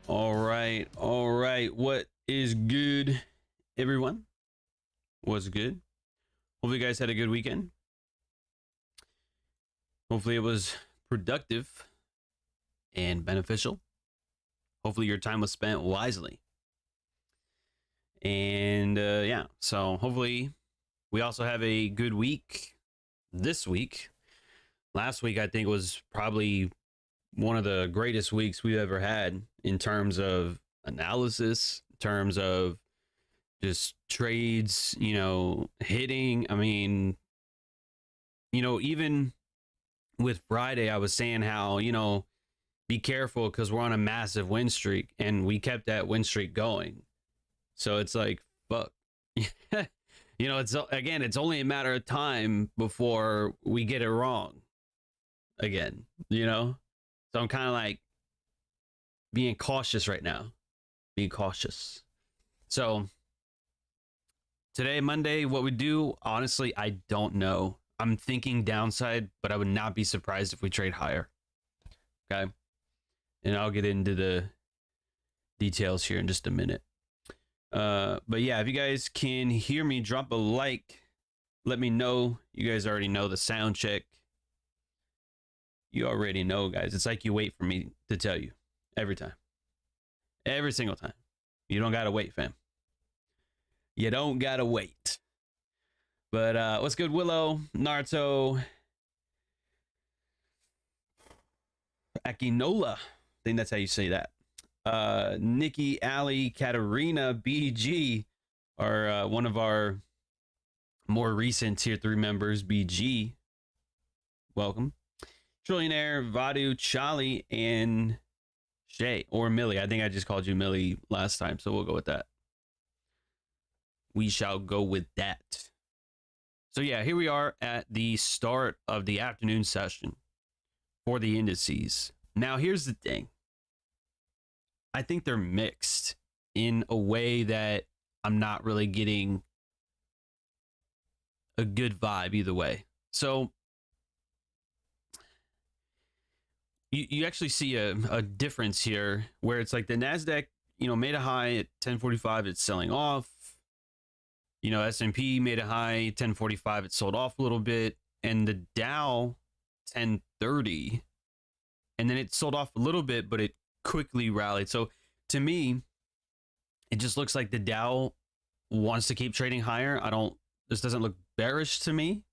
All right. What is good, everyone? What's good? Hopefully, you guys had a good weekend. Hopefully, it was productive and beneficial. Hopefully, your time was spent wisely. And yeah, so hopefully, we also have a good week this week. Last week, I think, was probably one of the greatest weeks we've ever had in terms of analysis, in terms of just trades, hitting. I mean, even with Friday, I was saying how, be careful because we're on a massive win streak and we kept that win streak going. So it's like, fuck. It's only a matter of time before we get it wrong again, So I'm kind of like being cautious right now. Being cautious. So today, Monday, what we do, honestly, I don't know. I'm thinking downside, but I would not be surprised if we trade higher. Okay. And I'll get into the details here in just a minute. But yeah, if you guys can hear me, drop a like. Let me know. You guys already know the sound check. You already know, guys. It's like you wait for me to tell you every time. Every single time. You don't got to wait, fam. You don't got to wait. But what's good, Willow, Naruto, Akinola. I think that's how you say that. Nikki, Ali, Katarina, BG are one of our more recent tier 3 members. BG, welcome. Trillionaire, Vadu, Charlie, and Shay, or Millie. I think I just called you Millie last time, so we'll go with that. We shall go with that. So yeah, here we are at the start of the afternoon session for the indices. Now, here's the thing. I think they're mixed in a way that I'm not really getting a good vibe either way. So you actually see a difference here where it's like the Nasdaq, made a high at 1045, it's selling off. S&P made a high 1045, it sold off a little bit, and the Dow 1030, and then it sold off a little bit, but it quickly rallied. So to me, it just looks like the Dow wants to keep trading higher. This doesn't look bearish to me.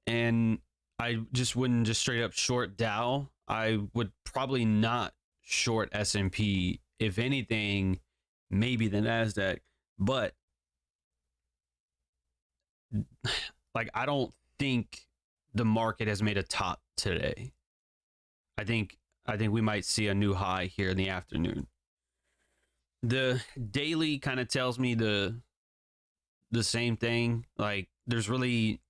And I just wouldn't just straight up short Dow. I would probably not short S&P. If anything, maybe the Nasdaq. But like, I don't think the market has made a top today. I think we might see a new high here in the afternoon. The daily kind of tells me the same thing. Like, there's really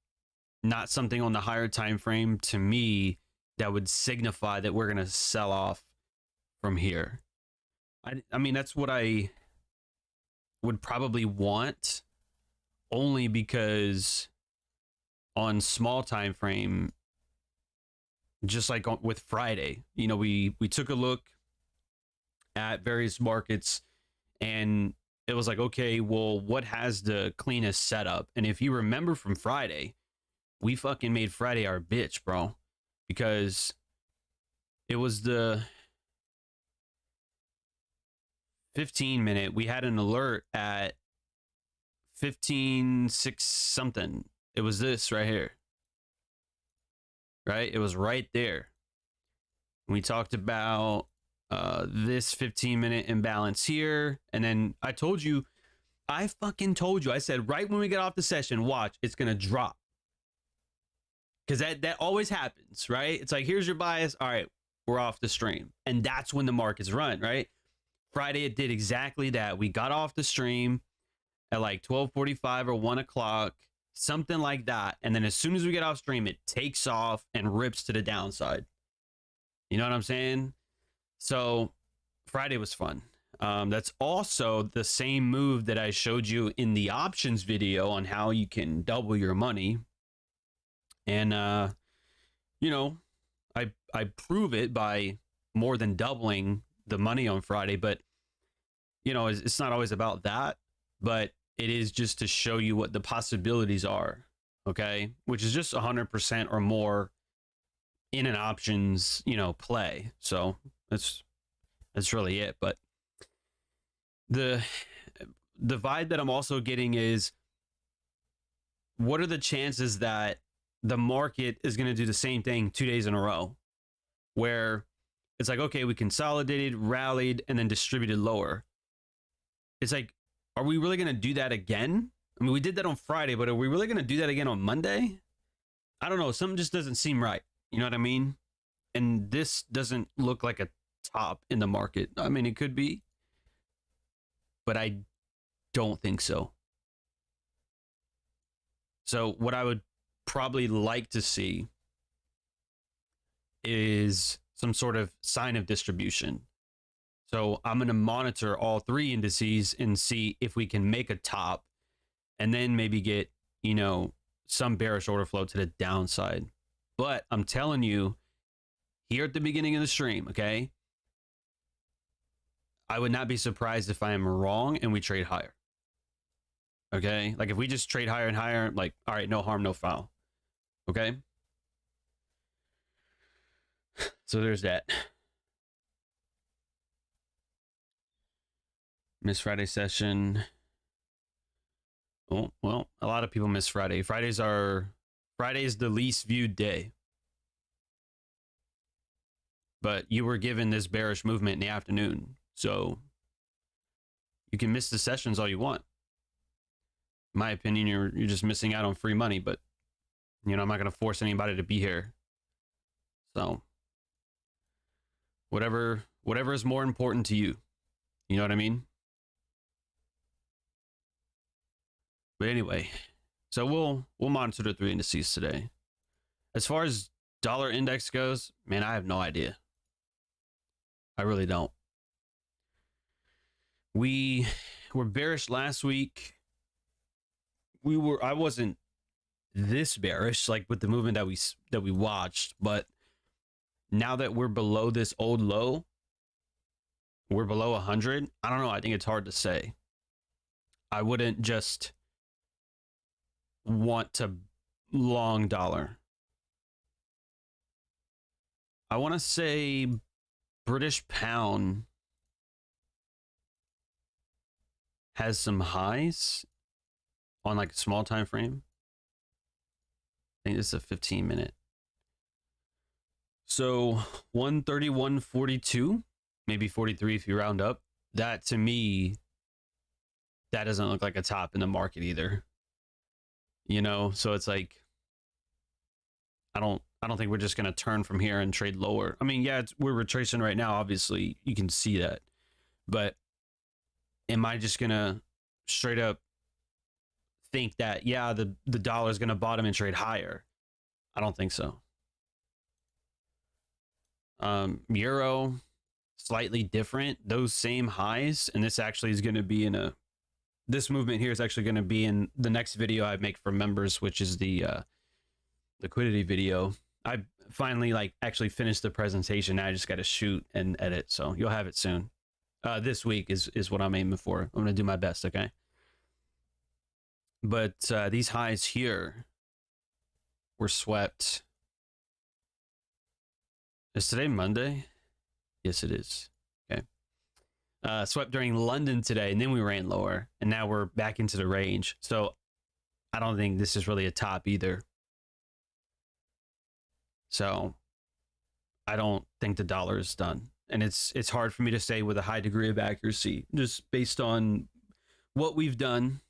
not something on the higher time frame to me that would signify that we're going to sell off from here. I mean, that's what I would probably want, only because on small time frame, just like with Friday, we took a look at various markets and it was like, okay, well, what has the cleanest setup? And if you remember from Friday, we fucking made Friday our bitch, bro, because it was the 15-minute. We had an alert at 15:06 something. It was this right here, right? It was right there. We talked about this 15-minute imbalance here, and then I fucking told you, I said right when we get off the session, watch, it's gonna drop. Because that always happens, right? It's like, here's your bias. All right, we're off the stream. And that's when the markets run, right? Friday, it did exactly that. We got off the stream at like 12:45 or 1 o'clock, something like that. And then as soon as we get off stream, it takes off and rips to the downside. You know what I'm saying? So Friday was fun. That's also the same move that I showed you in the options video on how you can double your money. And, I prove it by more than doubling the money on Friday, but you know, it's not always about that, but it is just to show you what the possibilities are. Okay. Which is just 100% or more in an options, you know, play. So that's really it. But the vibe that I'm also getting is, what are the chances that the market is going to do the same thing 2 days in a row, where it's like, okay, we consolidated, rallied, and then distributed lower. It's like, are we really going to do that again? I mean, we did that on Friday, but are we really going to do that again on Monday? I don't know. Something just doesn't seem right. You know what I mean? And this doesn't look like a top in the market. I mean, it could be, but I don't think so. So what I would probably like to see is some sort of sign of distribution. So I'm going to monitor all three indices and see if we can make a top, and then maybe get, you know, some bearish order flow to the downside. But I'm telling you, here at the beginning of the stream, okay, I would not be surprised if I am wrong and we trade higher. Okay, like if we just trade higher and higher, like, all right, no harm, no foul. Okay, so there's that. Miss Friday session. Oh, well, a lot of people miss Friday. Friday is the least viewed day. But you were given this bearish movement in the afternoon, so you can miss the sessions all you want. In my opinion, you're just missing out on free money, but you know, I'm not going to force anybody to be here. So whatever is more important to you. You know what I mean? But anyway, so we'll monitor the three indices today. As far as dollar index goes, man, I have no idea. I really don't. We were bearish last week. I wasn't this bearish, like with the movement that we watched, but now that we're below this old low, we're below 100. I don't know. I think it's hard to say. I wouldn't just want to long dollar. I want to say British pound has some highs on like a small time frame. I think this is a 15-minute. So 131.42, maybe 43 if you round up. That, to me, that doesn't look like a top in the market either. You know, so it's like, I don't think we're just going to turn from here and trade lower. I mean, yeah, we're retracing right now. Obviously, you can see that. But am I just going to straight up think that, yeah, the dollar is going to bottom and trade higher? I don't think so. Euro, slightly different. Those same highs, and this actually is going to be this movement here is actually going to be in the next video I make for members, which is the liquidity video. I finally actually finished the presentation. Now I just got to shoot and edit, so you'll have it soon. This week is what I'm aiming for. I'm going to do my best, okay? But these highs here were swept. Is today Monday? Yes, it is. Okay. Swept during London today, and then we ran lower, and now we're back into the range. So I don't think this is really a top either. So I don't think the dollar is done. And it's hard for me to say with a high degree of accuracy, just based on what we've done,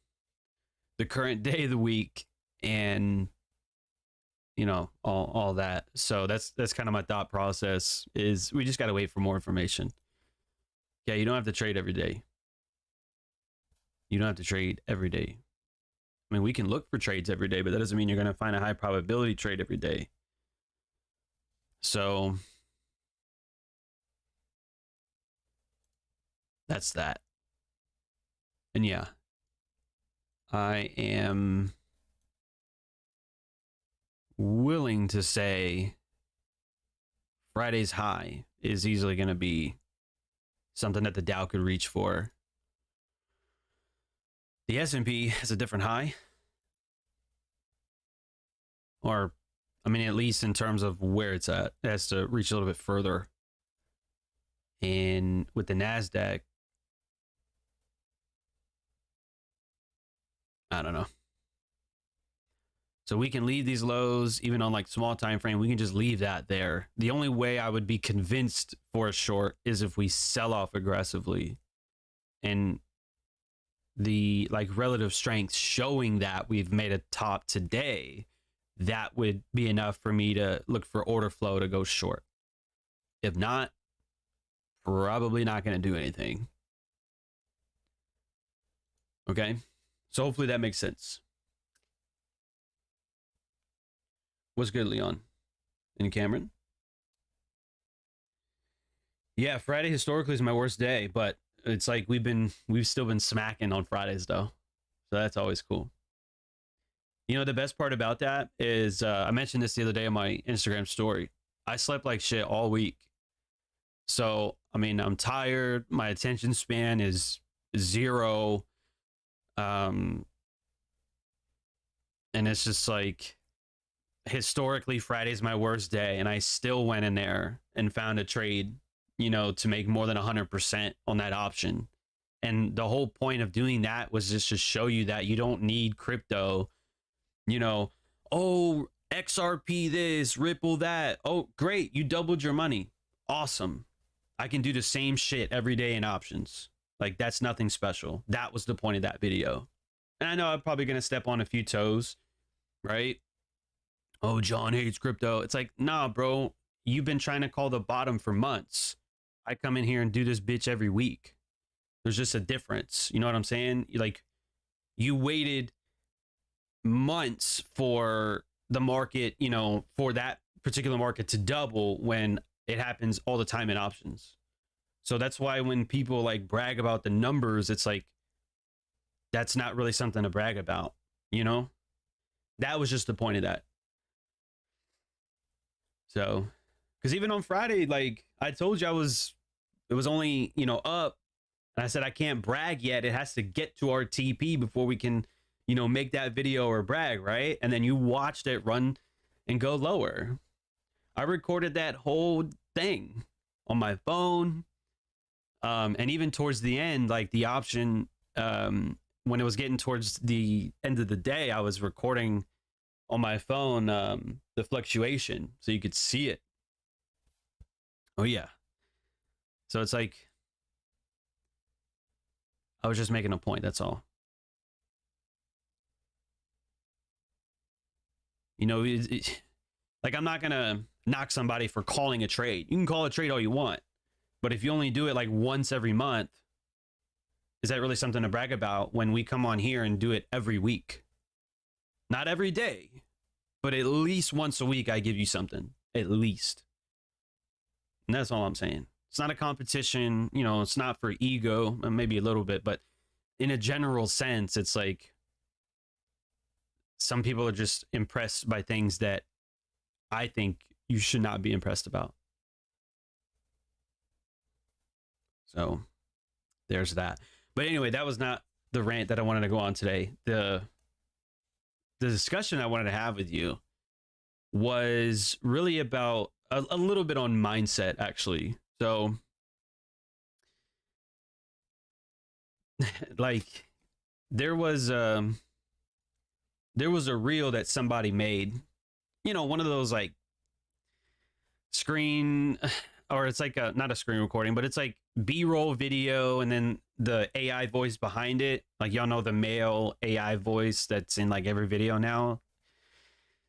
the current day of the week, and you know, all that. So that's kind of my thought process, is we just got to wait for more information. Yeah, you don't have to trade every day. You don't have to trade every day. I mean, we can look for trades every day, but that doesn't mean you're going to find a high probability trade every day. So that's that. And yeah, I am willing to say Friday's high is easily going to be something that the Dow could reach for. The S&P has a different high. Or, I mean, at least in terms of where it's at, it has to reach a little bit further. And with the Nasdaq, I don't know. So we can leave these lows, even on like small time frame, we can just leave that there. The only way I would be convinced for a short is if we sell off aggressively. And the like relative strength showing that we've made a top today, that would be enough for me to look for order flow to go short. If not, probably not going to do anything. Okay, so hopefully that makes sense. What's good, Leon? And Cameron? Yeah, Friday historically is my worst day, but it's like we've still been smacking on Fridays though. So that's always cool. You know, the best part about that is I mentioned this the other day on my Instagram story. I slept like shit all week. So, I mean, I'm tired. My attention span is 0. And it's just like, historically, Friday's my worst day. And I still went in there and found a trade, you know, to make more than 100% on that option. And the whole point of doing that was just to show you that you don't need crypto, you know, oh, XRP this, Ripple that. Oh, great. You doubled your money. Awesome. I can do the same shit every day in options. Like, that's nothing special. That was the point of that video. And I know I'm probably going to step on a few toes, right? Oh, John hates crypto. It's like, nah, bro, you've been trying to call the bottom for months. I come in here and do this bitch every week. There's just a difference. You know what I'm saying? Like, you waited months for the market, you know, for that particular market to double when it happens all the time in options. So that's why when people like brag about the numbers, it's like, that's not really something to brag about, you know? That was just the point of that. So, because even on Friday, like I told you, it was only, you know, up. And I said, I can't brag yet. It has to get to our TP before we can, you know, make that video or brag, right? And then you watched it run and go lower. I recorded that whole thing on my phone. And even towards the end, like the option, when it was getting towards the end of the day, I was recording on my phone the fluctuation so you could see it. Oh, yeah. So it's like, I was just making a point. That's all. You know, like I'm not going to knock somebody for calling a trade. You can call a trade all you want. But if you only do it like once every month, is that really something to brag about when we come on here and do it every week? Not every day, but at least once a week, I give you something, at least. And that's all I'm saying. It's not a competition, you know, it's not for ego, maybe a little bit, but in a general sense, it's like some people are just impressed by things that I think you should not be impressed about. So there's that. But anyway, that was not the rant that I wanted to go on today. The discussion I wanted to have with you was really about a little bit on mindset, actually. So like there was a reel that somebody made, you know, one of those like screen, or it's like a, not a screen recording, but it's like B-roll video and then the AI voice behind it. Like, y'all know the male AI voice that's in like every video now.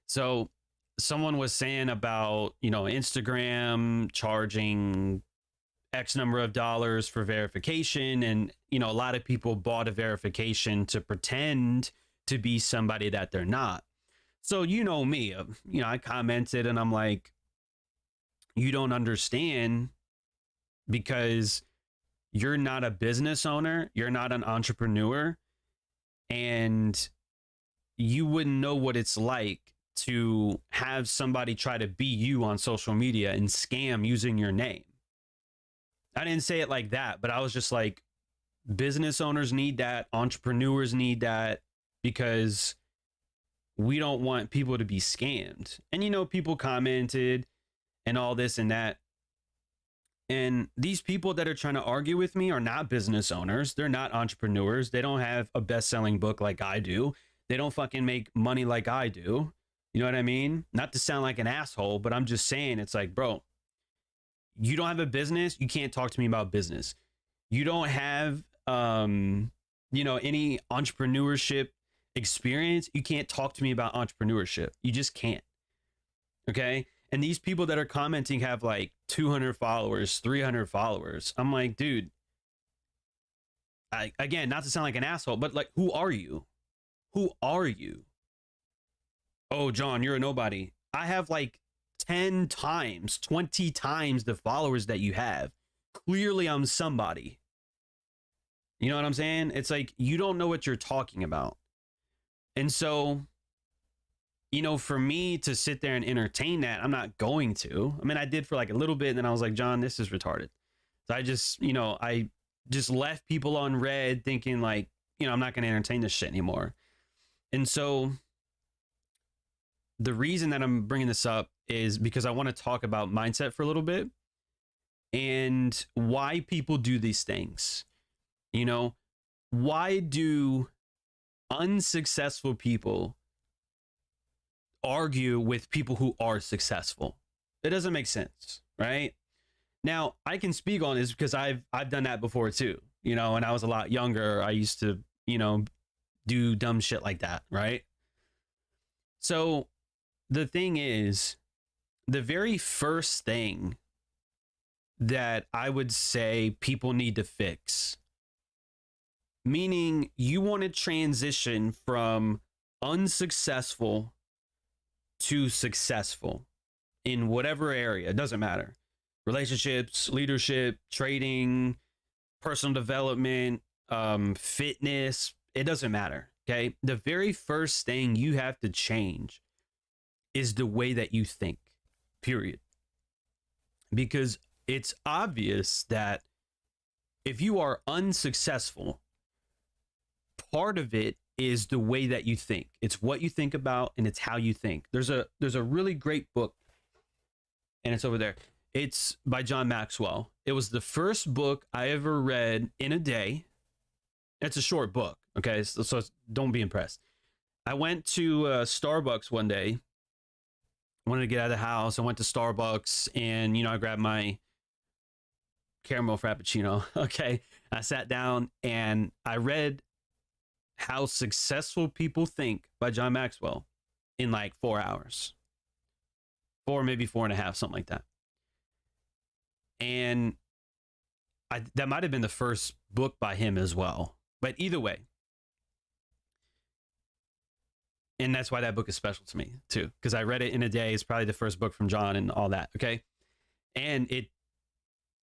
So someone was saying about, you know, Instagram charging X number of dollars for verification. And, you know, a lot of people bought a verification to pretend to be somebody that they're not. So, you know me, you know, I commented and I'm like, you don't understand because you're not a business owner, you're not an entrepreneur, and you wouldn't know what it's like to have somebody try to be you on social media and scam using your name. I didn't say it like that, but I was just like, business owners need that, entrepreneurs need that, because we don't want people to be scammed. And, you know, people commented and all this and that. And these people that are trying to argue with me are not business owners. They're not entrepreneurs. They don't have a best-selling book like I do. They don't fucking make money like I do. You know what I mean? Not to sound like an asshole, but I'm just saying, it's like, bro, you don't have a business. You can't talk to me about business. You don't have, you know, any entrepreneurship experience. You can't talk to me about entrepreneurship. You just can't. Okay. And these people that are commenting have like 200 followers, 300 followers. I'm like, dude, again, not to sound like an asshole, but like, who are you? Who are you? Oh, John, you're a nobody. I have like 10 times, 20 times the followers that you have. Clearly, I'm somebody. You know what I'm saying? It's like, you don't know what you're talking about. And so, you know, for me to sit there and entertain that, I'm not going to. I mean, I did for like a little bit, and then I was like, John, this is retarded. So I just, you know, I just left people on red thinking like, you know, I'm not going to entertain this shit anymore. And so the reason that I'm bringing this up is because I want to talk about mindset for a little bit and why people do these things. You know, why do unsuccessful people argue with people who are successful? It doesn't make sense, right? Now, I can speak on this because I've done that before too. You know, when I was a lot younger, I used to, you know, do dumb shit like that, right? So the thing is, the very first thing that I would say people need to fix, meaning you want to transition from unsuccessful to successful in whatever area, it doesn't matter. Relationships, leadership, trading, personal development, fitness, it doesn't matter. Okay. The very first thing you have to change is the way that you think, period. Because it's obvious that if you are unsuccessful, part of it is the way that you think. It's what you think about, and it's how you think. There's a really great book, and it's over there. It's by John Maxwell. It was the first book I ever read in a day. It's a short book, okay? So don't be impressed. I went to Starbucks one day. I wanted to get out of the house. I went to Starbucks, and, you know, I grabbed my caramel frappuccino, okay? I sat down, and I read How Successful People Think by John Maxwell in like 4 hours. 4, maybe 4.5, something like that. And that might have been the first book by him as well. But either way, and that's why that book is special to me too, because I read it in a day. It's probably the first book from John and all that, okay? And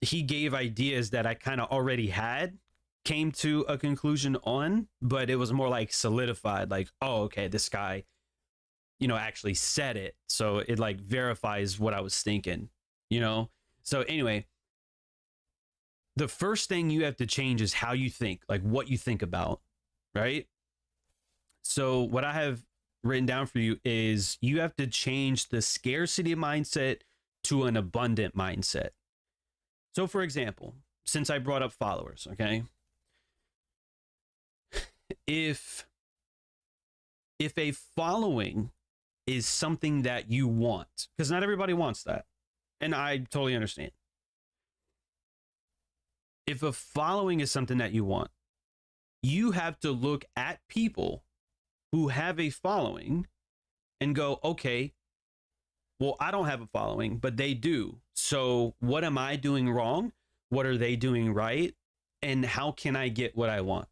he gave ideas that I kind of already had, came to a conclusion on, but it was more like solidified, like, oh, okay, this guy, you know, actually said it. So it like verifies what I was thinking, you know? So anyway, the first thing you have to change is how you think, like what you think about, right? So what I have written down for you is you have to change the scarcity mindset to an abundant mindset. So for example, since I brought up followers, okay? If a following is something that you want, because not everybody wants that, and I totally understand. If a following is something that you want, you have to look at people who have a following and go, okay, well, I don't have a following, but they do. So what am I doing wrong? What are they doing right? And how can I get what I want?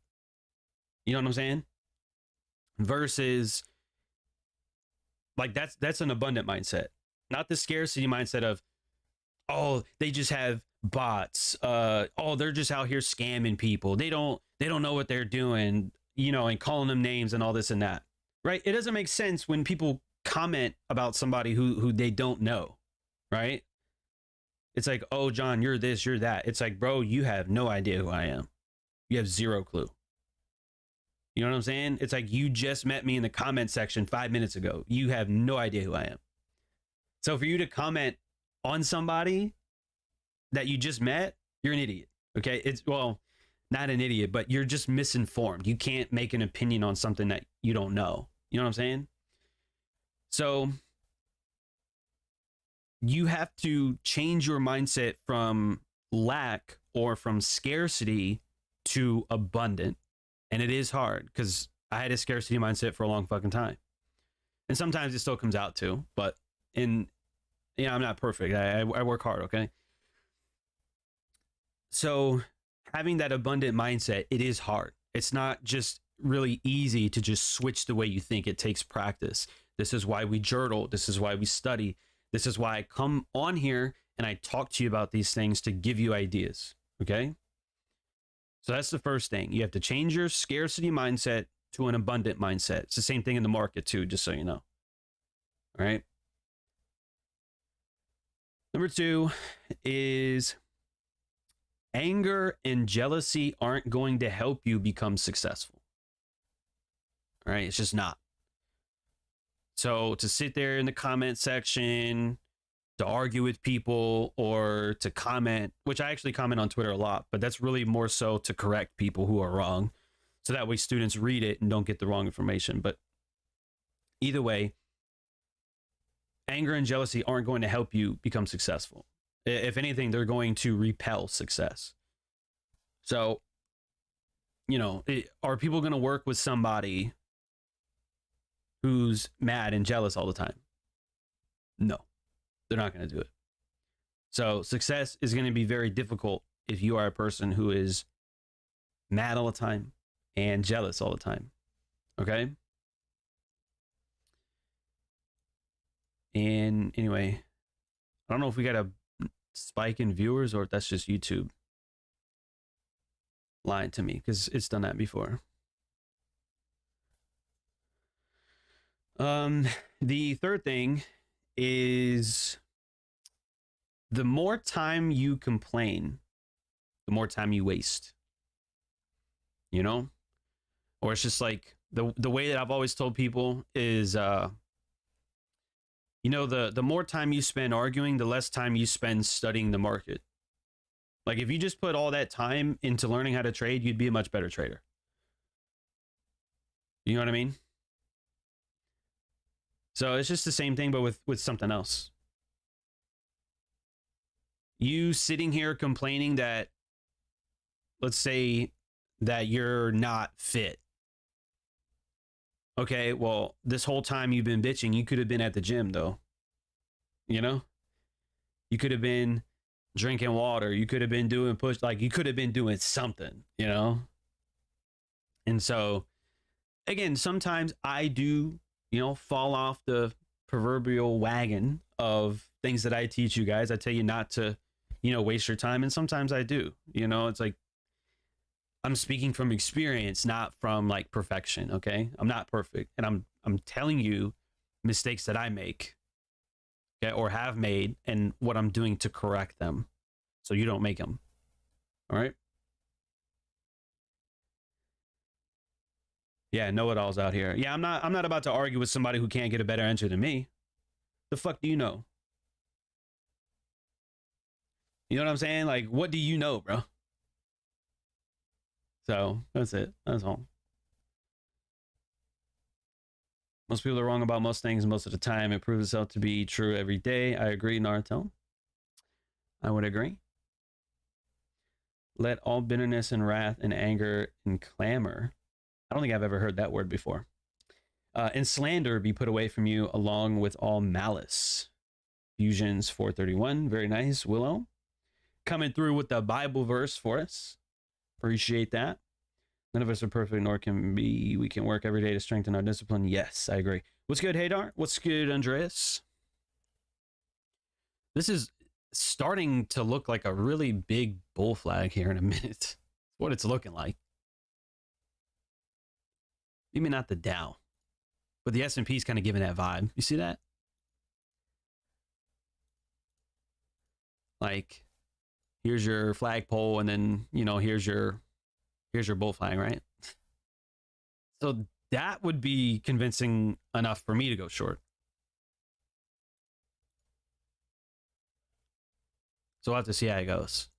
You know what I'm saying? Versus like that's an abundant mindset, not the scarcity mindset of, oh, they just have bots. Oh, they're just out here scamming people. They don't know what they're doing, you know, and calling them names and all this and that. Right? It doesn't make sense when people comment about somebody who they don't know, right? It's like, oh, John, you're this, you're that. It's like, bro, you have no idea who I am. You have zero clue. You know what I'm saying? It's like you just met me in the comment section 5 minutes ago. You have no idea who I am. So for you to comment on somebody that you just met, you're an idiot. Okay. It's, well, not an idiot, but you're just misinformed. You can't make an opinion on something that you don't know. You know what I'm saying? So you have to change your mindset from lack or from scarcity to abundant. And it is hard because I had a scarcity mindset for a long fucking time. And sometimes it still comes out too, but I'm not perfect. I work hard. Okay. So having that abundant mindset, it is hard. It's not just really easy to just switch the way you think. It takes practice. This is why we journal. This is why we study. This is why I come on here and I talk to you about these things to give you ideas. Okay. So that's the first thing. You have to change your scarcity mindset to an abundant mindset. It's the same thing in the market too, just so you know. All right. Number 2 is anger and jealousy aren't going to help you become successful. All right. It's just not. So to sit there in the comment section, to argue with people, or to comment, which I actually comment on Twitter a lot, but that's really more so to correct people who are wrong. So that way students read it and don't get the wrong information. But either way, anger and jealousy aren't going to help you become successful. If anything, they're going to repel success. So, are people going to work with somebody who's mad and jealous all the time? No, they're not going to do it. So success is going to be very difficult if you are a person who is mad all the time and jealous all the time. Okay. And anyway, I don't know if we got a spike in viewers or if that's just YouTube lying to me, because it's done that before. The third thing is the more time you complain, the more time you waste. Or it's just like the way that I've always told people is, the more time you spend arguing, the less time you spend studying the market. Like if you just put all that time into learning how to trade, you'd be a much better trader. You know what I mean? So it's just the same thing, but with something else. You sitting here complaining that, let's say that you're not fit. Okay, well, this whole time you've been bitching, you could have been at the gym though. You could have been drinking water. You could have been doing push, like you could have been doing something, And so again, sometimes I do, fall off the proverbial wagon of things that I teach you guys. I tell you not to, waste your time. And sometimes I do, it's like, I'm speaking from experience, not from like perfection. Okay. I'm not perfect. And I'm telling you mistakes that I make, okay, or have made, and what I'm doing to correct them so you don't make them. All right. Yeah, know-it-alls out here. Yeah, I'm not about to argue with somebody who can't get a better answer than me. The fuck do you know? You know what I'm saying? Like, what do you know, bro? So that's it. That's all. Most people are wrong about most things most of the time. It proves itself to be true every day. I agree, Naruto. I would agree. Let all bitterness and wrath and anger and clamor. I don't think I've ever heard that word before. And slander be put away from you along with all malice. Fusions 431. Very nice, Willow. Coming through with the Bible verse for us. Appreciate that. None of us are perfect, nor can be. We can work every day to strengthen our discipline. Yes, I agree. What's good, Haydar? What's good, Andreas? This is starting to look like a really big bull flag here in a minute. It's what it's looking like. Maybe not the Dow, but the S&P is kind of giving that vibe. You see that? Like, here's your flagpole, and then, you know, here's your bull flag, right? So that would be convincing enough for me to go short. So we'll have to see how it goes.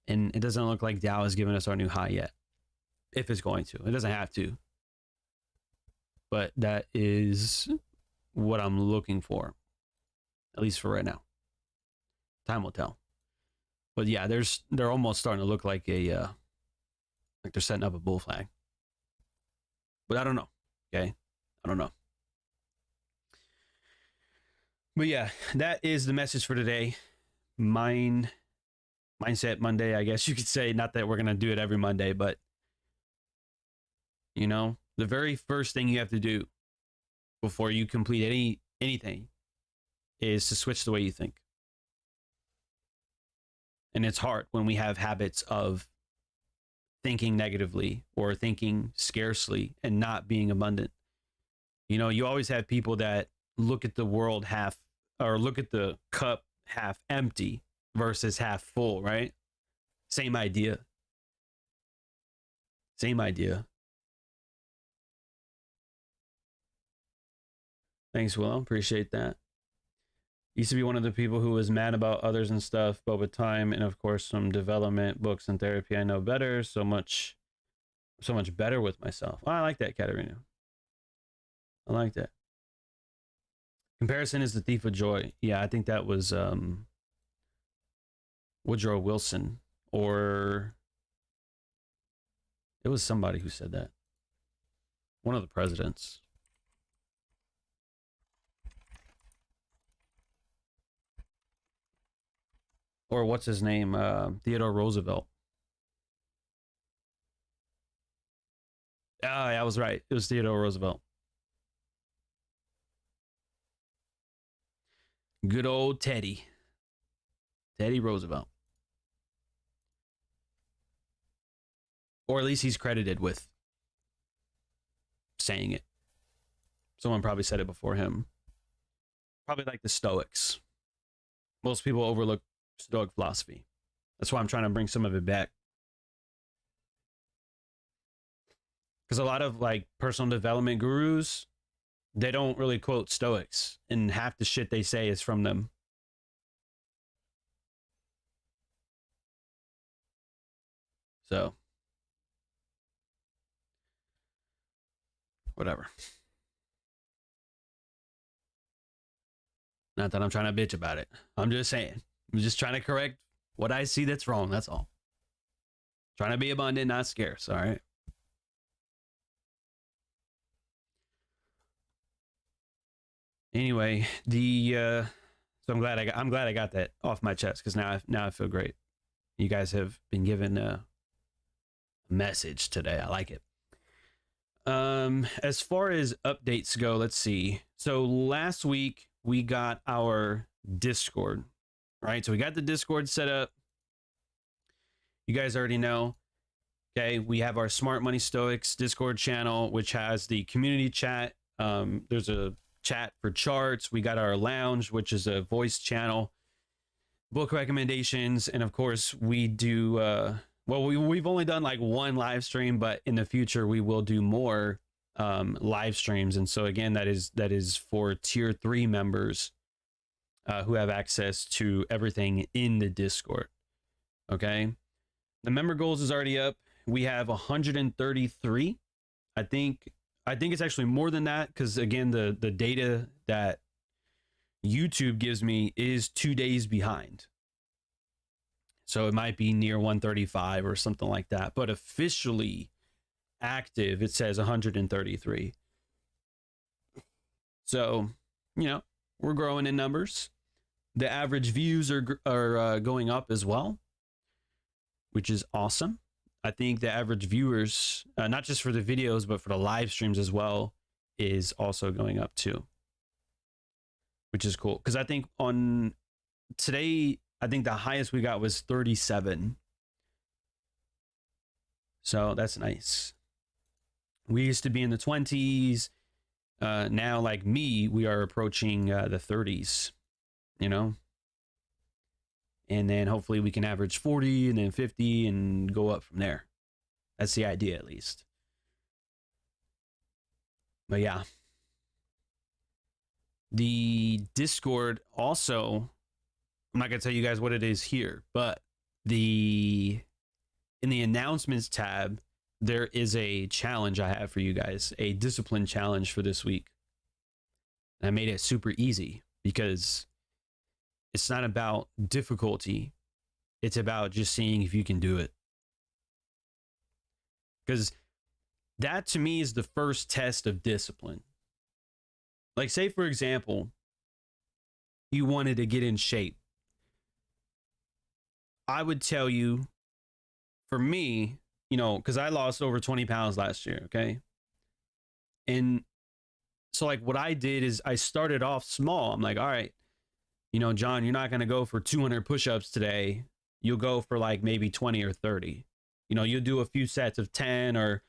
And it doesn't look like Dow has given us our new high yet. If it's going to. It doesn't have to. But that is what I'm looking for. At least for right now. Time will tell. But yeah, they're almost starting to look like a like they're setting up a bull flag. But I don't know. Okay? I don't know. But yeah, that is the message for today. Mindset Monday, I guess you could say. Not that we're going to do it every Monday, but you know, the very first thing you have to do before you complete anything is to switch the way you think. And it's hard when we have habits of thinking negatively or thinking scarcely and not being abundant. You know, you always have people that look at the world half, or look at the cup half empty versus half full, right? Same idea. Same idea. Thanks, Will. Appreciate that. Used to be one of the people who was mad about others and stuff, but with time and of course some development, books, and therapy, I know better. So much better with myself. Oh, I like that, Katerina. I like that. Comparison is the thief of joy. Yeah, I think that was Woodrow Wilson, or it was somebody who said that. One of the presidents. Or what's his name? Theodore Roosevelt. Ah, I was right. It was Theodore Roosevelt. Good old Teddy. Teddy Roosevelt. Or at least he's credited with saying it. Someone probably said it before him. Probably like the Stoics. Most people overlook Stoic philosophy. That's why I'm trying to bring some of it back. Because a lot of like personal development gurus, they don't really quote Stoics, and half the shit they say is from them. So, whatever. Not that I'm trying to bitch about it. I'm just saying. I'm just trying to correct what I see that's wrong. That's all. Trying to be abundant, not scarce. All right. Anyway, so I'm glad I got that off my chest, because now I feel great. You guys have been given a message today. I like it. As far as updates go, let's see. So last week we got our Discord, right? So we got the Discord set up. You guys already know. Okay, we have our Smart Money Stoics Discord channel, which has the community chat. There's a chat for charts. We got our lounge, which is a voice channel, book recommendations, and of course we do well, we've only done like one live stream, but in the future we will do more live streams. And so again, that is for tier 3 members who have access to everything in the Discord. Okay, the member goals is already up. We have 133. I think it's actually more than that, because again, the data that YouTube gives me is 2 days behind. So it might be near 135 or something like that. But officially active, it says 133. So, you know, we're growing in numbers. The average views are going up as well, which is awesome. I think the average viewers, not just for the videos, but for the live streams as well, is also going up too, which is cool. Because I think on today, I think the highest we got was 37. So that's nice. We used to be in the 20s. Now, like me, we are approaching the 30s. you know, and then hopefully we can average 40 and then 50 and go up from there. That's the idea, at least. But yeah, the Discord also, I'm not going to tell you guys what it is here, but in the announcements tab, there is a challenge I have for you guys, a discipline challenge for this week. And I made it super easy because it's not about difficulty. It's about just seeing if you can do it. Because that to me is the first test of discipline. Like, say, for example, you wanted to get in shape. I would tell you, for me, you know, because I lost over 20 pounds last year, okay? And so, like, what I did is I started off small. I'm like, all right, you know, John, you're not going to go for 200 push-ups today. You'll go for like maybe 20 or 30. You know, you'll do a few sets of 10 or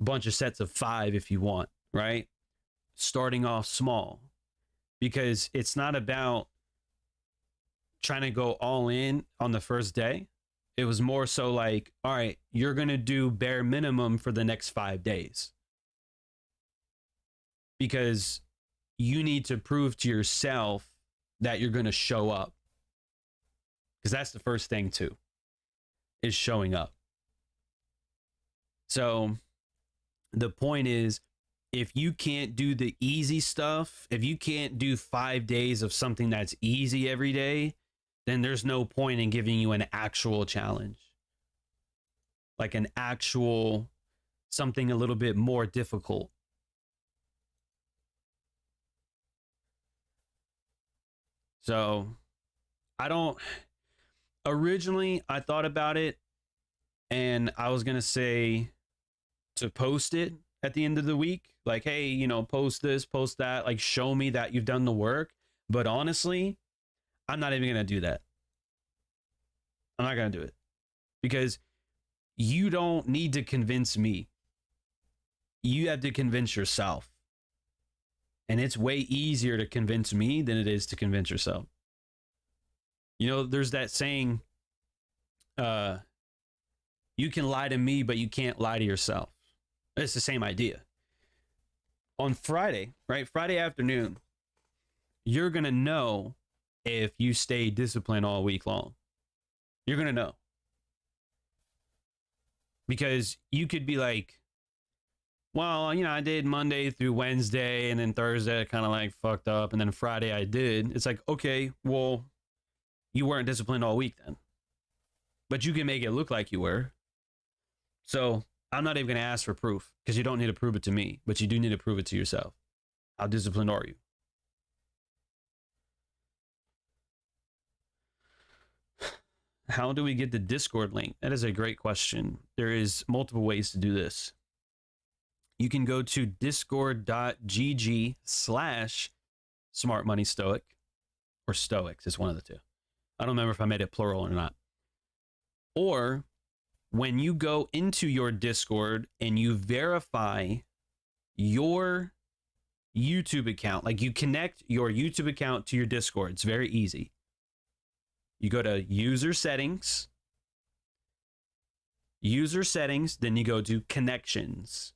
a bunch of sets of 5 if you want, right? Starting off small, because it's not about trying to go all in on the first day. It was more so like, all right, you're going to do bare minimum for the next 5 days. Because you need to prove to yourself that you're going to show up. Because that's the first thing too, is showing up. So the point is, if you can't do the easy stuff, if you can't do 5 days of something that's easy every day, then there's no point in giving you an actual challenge. Like an actual, something a little bit more difficult. So originally I thought about it and I was going to say to post it at the end of the week. Like, hey, you know, post this, post that, like show me that you've done the work. But honestly, I'm not even going to do that. I'm not going to do it because you don't need to convince me. You have to convince yourself. And it's way easier to convince me than it is to convince yourself. You know, there's that saying, you can lie to me, but you can't lie to yourself. It's the same idea. On Friday, right? Friday afternoon, you're going to know if you stay disciplined all week long. You're going to know. Because you could be like, well, you know, I did Monday through Wednesday and then Thursday I kind of like fucked up and then Friday I did. It's like, okay, well, you weren't disciplined all week then. But you can make it look like you were. So I'm not even going to ask for proof because you don't need to prove it to me, but you do need to prove it to yourself. How disciplined are you? How do we get the Discord link? That is a great question. There is multiple ways to do this. You can go to discord.gg/smartmoneystoic or Stoics. It's one of the two. I don't remember if I made it plural or not. Or when you go into your Discord and you verify your YouTube account, like you connect your YouTube account to your Discord, it's very easy. You go to user settings, then you go to connections.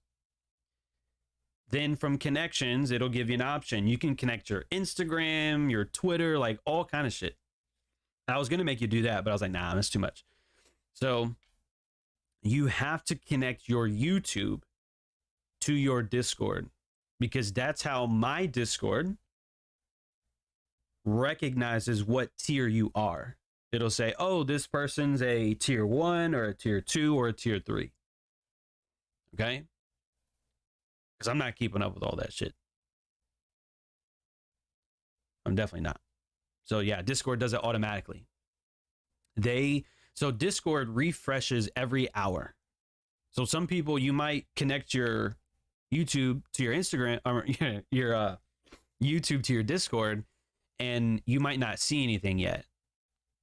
Then from connections, it'll give you an option. You can connect your Instagram, your Twitter, like all kind of shit. I was going to make you do that, but I was like, nah, that's too much. So you have to connect your YouTube to your Discord because that's how my Discord recognizes what tier you are. It'll say, oh, this person's a tier 1 or a tier 2 or a tier 3. Okay? Because I'm not keeping up with all that shit. I'm definitely not. So yeah, Discord does it automatically. So Discord refreshes every hour. So some people, you might connect your YouTube to your Instagram or your YouTube to your Discord, and you might not see anything yet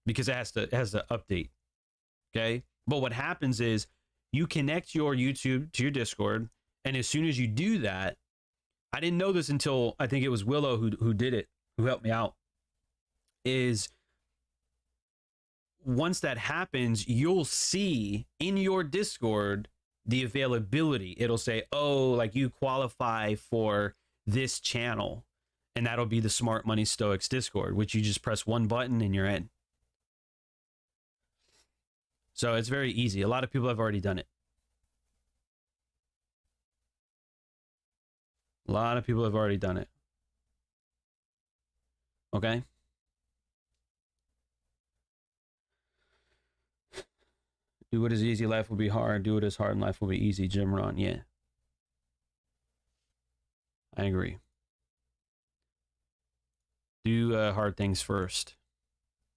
because it has to update. Okay. But what happens is you connect your YouTube to your Discord. And as soon as you do that, I didn't know this until I think it was Willow who did it, who helped me out. is once that happens, you'll see in your Discord the availability. It'll say, oh, like you qualify for this channel. And that'll be the Smart Money Stoics Discord, which you just press one button and you're in. So it's very easy. A lot of people have already done it. A lot of people have already done it. Okay. Do what is easy, life will be hard. Do what is hard, and life will be easy. Jim Ron, yeah. I agree. Do hard things first.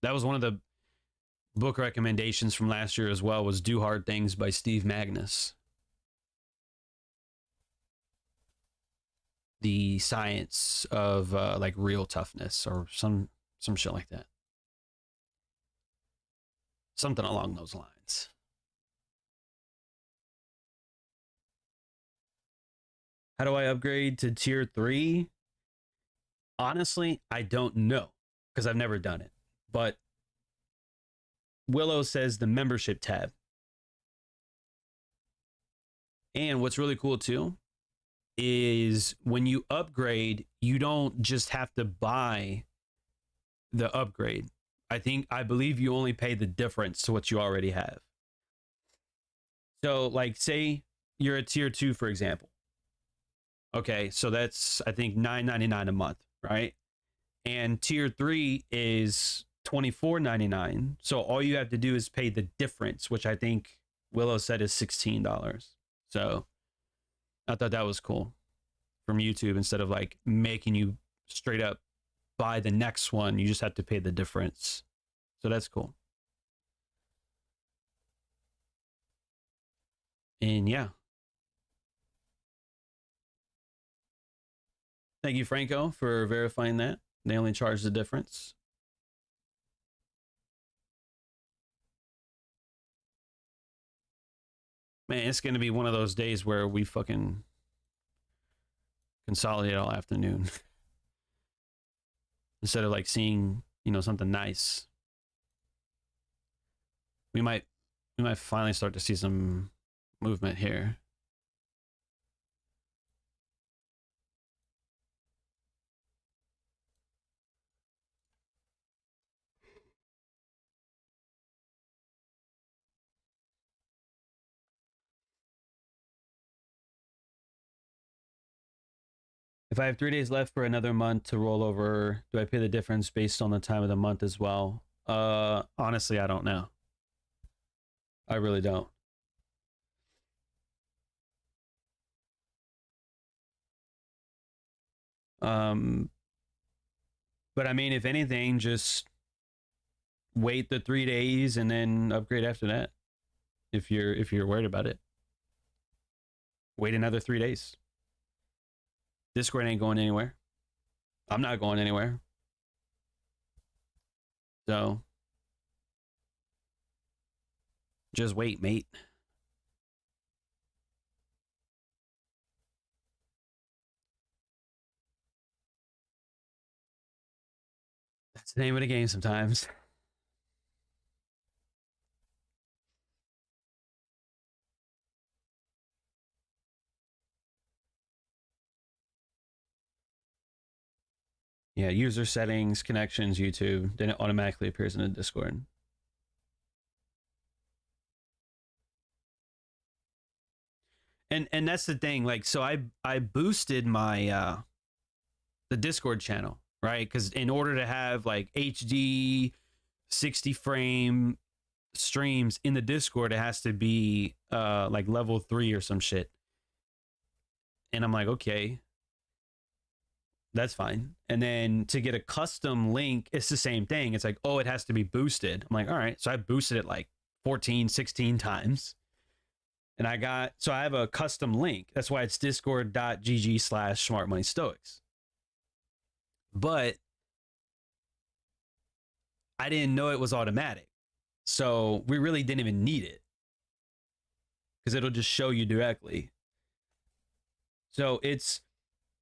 That was one of the book recommendations from last year as well, was Do Hard Things by Steve Magnus. The science of like real toughness or some shit like that. Something along those lines. How do I upgrade to tier 3? Honestly, I don't know because I've never done it. But Willow says the membership tab. And what's really cool too is when you upgrade, you don't just have to buy the upgrade. I believe you only pay the difference to what you already have. So like say you're a tier 2, for example. Okay, so that's I think $9.99 a month, right? And tier 3 is $24.99. So all you have to do is pay the difference, which I think Willow said is $16. So I thought that was cool from YouTube. Instead of like making you straight up buy the next one, you just have to pay the difference. So that's cool. And yeah. Thank you, Franco, for verifying that. They only charge the difference. Man, it's going to be one of those days where we fucking consolidate all afternoon. Instead of like seeing, you know, something nice. We might finally start to see some movement here. If I have 3 days left for another month to roll over, do I pay the difference based on the time of the month as well? Honestly, I don't know. I really don't. But I mean, if anything, just wait the 3 days and then upgrade after that. If you're worried about it, wait another 3 days. Discord ain't going anywhere. I'm not going anywhere. So just wait, mate. That's the name of the game sometimes. Yeah, user settings, connections, YouTube, then it automatically appears in the Discord. And that's the thing, like, so I boosted my the Discord channel, right? Because in order to have like HD 60 frame streams in the Discord, it has to be like level 3 or some shit. And I'm like, okay, that's fine. And then to get a custom link, it's the same thing. It's like, oh, it has to be boosted. I'm like, all right. So I boosted it like 14, 16 times. And so I have a custom link. That's why it's discord.gg/smartmoneystoics. But I didn't know it was automatic. So we really didn't even need it, because it'll just show you directly. So it's,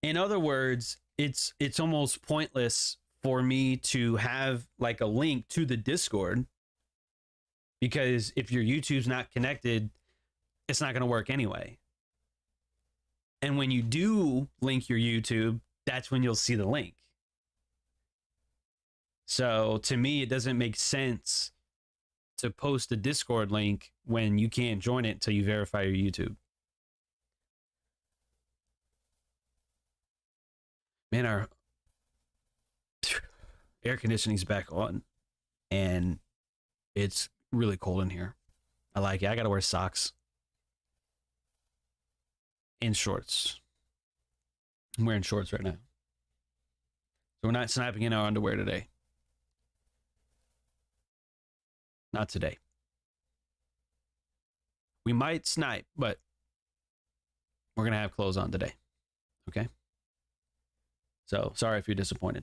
in other words, it's almost pointless for me to have like a link to the Discord, because if your YouTube's not connected, it's not going to work anyway. And when you do link your YouTube, that's when you'll see the link. So to me, it doesn't make sense to post a Discord link when you can't join it until you verify your YouTube. Man, our air conditioning's back on and it's really cold in here. I like it. I gotta wear socks and shorts. I'm wearing shorts right now. So we're not sniping in our underwear today. Not today. We might snipe, but we're gonna have clothes on today. Okay? So sorry if you're disappointed.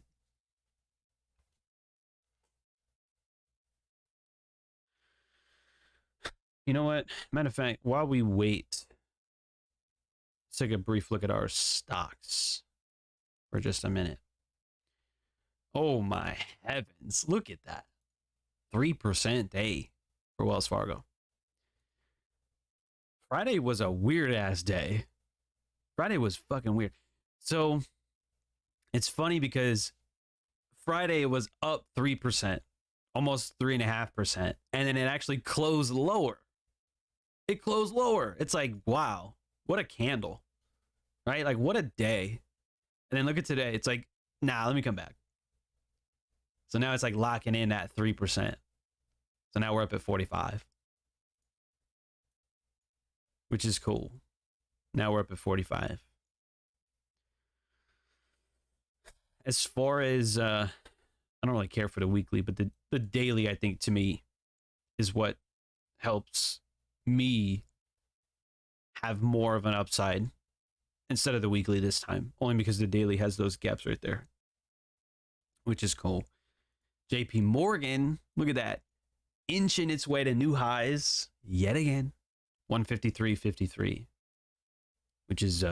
You know what? Matter of fact, while we wait, let's take a brief look at our stocks for just a minute. Oh my heavens. Look at that. 3% day for Wells Fargo. Friday was a weird ass day. Friday was fucking weird. So it's funny because Friday was up 3%, almost 3.5%, and then it actually closed lower. It closed lower. It's like, wow, what a candle, right? Like, what a day. And then look at today. It's like, nah, let me come back. So now it's like locking in at 3%. So now we're up at 45, which is cool. Now we're up at 45. As far as, I don't really care for the weekly, but the daily, I think, to me, is what helps me have more of an upside instead of the weekly this time, only because the daily has those gaps right there, which is cool. JP Morgan, look at that, inching its way to new highs yet again, 153.53, which is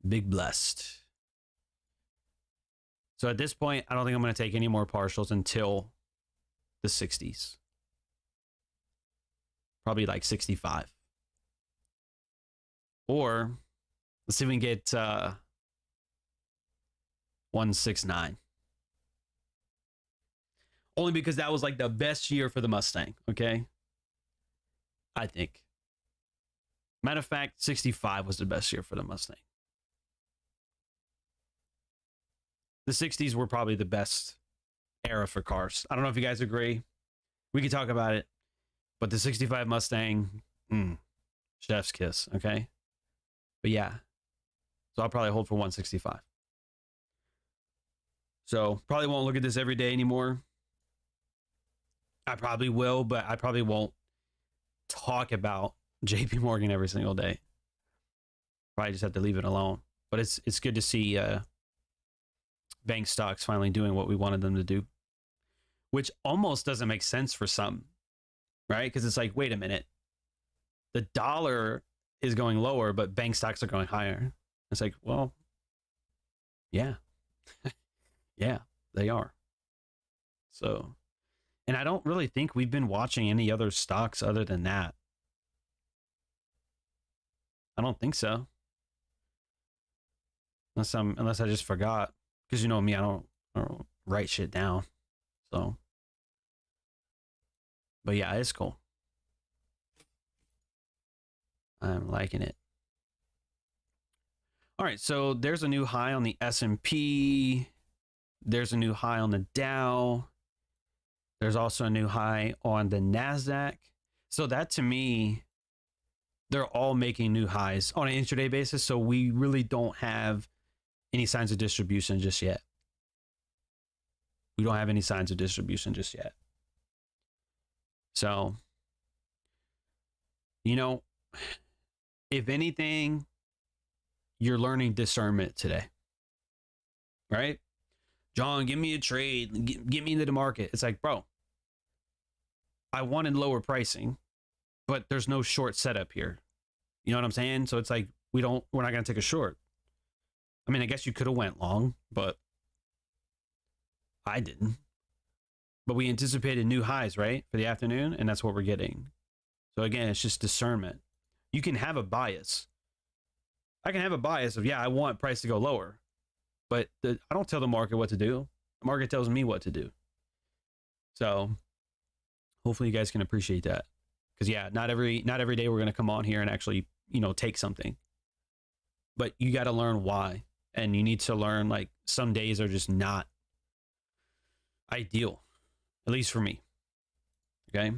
big blessed. So at this point, I don't think I'm going to take any more partials until the 60s. Probably like 65. Or let's see if we can get 169. Only because that was like the best year for the Mustang, okay? I think. Matter of fact, 65 was the best year for the Mustang. The 60s were probably the best era for cars. I don't know if you guys agree. We could talk about it. But the 65 Mustang, chef's kiss, okay? But yeah. So I'll probably hold for 165. So probably won't look at this every day anymore. I probably will, but I probably won't talk about JP Morgan every single day. Probably just have to leave it alone. But it's good to see bank stocks finally doing what we wanted them to do, which almost doesn't make sense for some, right? Because it's like, wait a minute, the dollar is going lower, but bank stocks are going higher. It's like, well, yeah, yeah, they are. So, and I don't really think we've been watching any other stocks other than that. I don't think so. Unless I just forgot. Because you know me, I don't write shit down. So, but yeah, it's cool. I'm liking it. All right, so there's a new high on the S&P. There's a new high on the Dow. There's also a new high on the Nasdaq. So that, to me, they're all making new highs on an intraday basis. So we really don't have any signs of distribution just yet. We don't have any signs of distribution just yet. So, you know, if anything, you're learning discernment today, right? John, give me a trade, get me into the market. It's like, bro, I wanted lower pricing, but there's no short setup here. You know what I'm saying? So it's like, we're not going to take a short. I mean, I guess you could have went long, but I didn't. But we anticipated new highs, right, for the afternoon, and that's what we're getting. So again, it's just discernment. You can have a bias. I can have a bias of, yeah, I want price to go lower, but I don't tell the market what to do. The market tells me what to do. So hopefully you guys can appreciate that. Because yeah, not every day we're going to come on here and actually, take something. But you got to learn why. And you need to learn, like, some days are just not ideal, at least for me. Okay.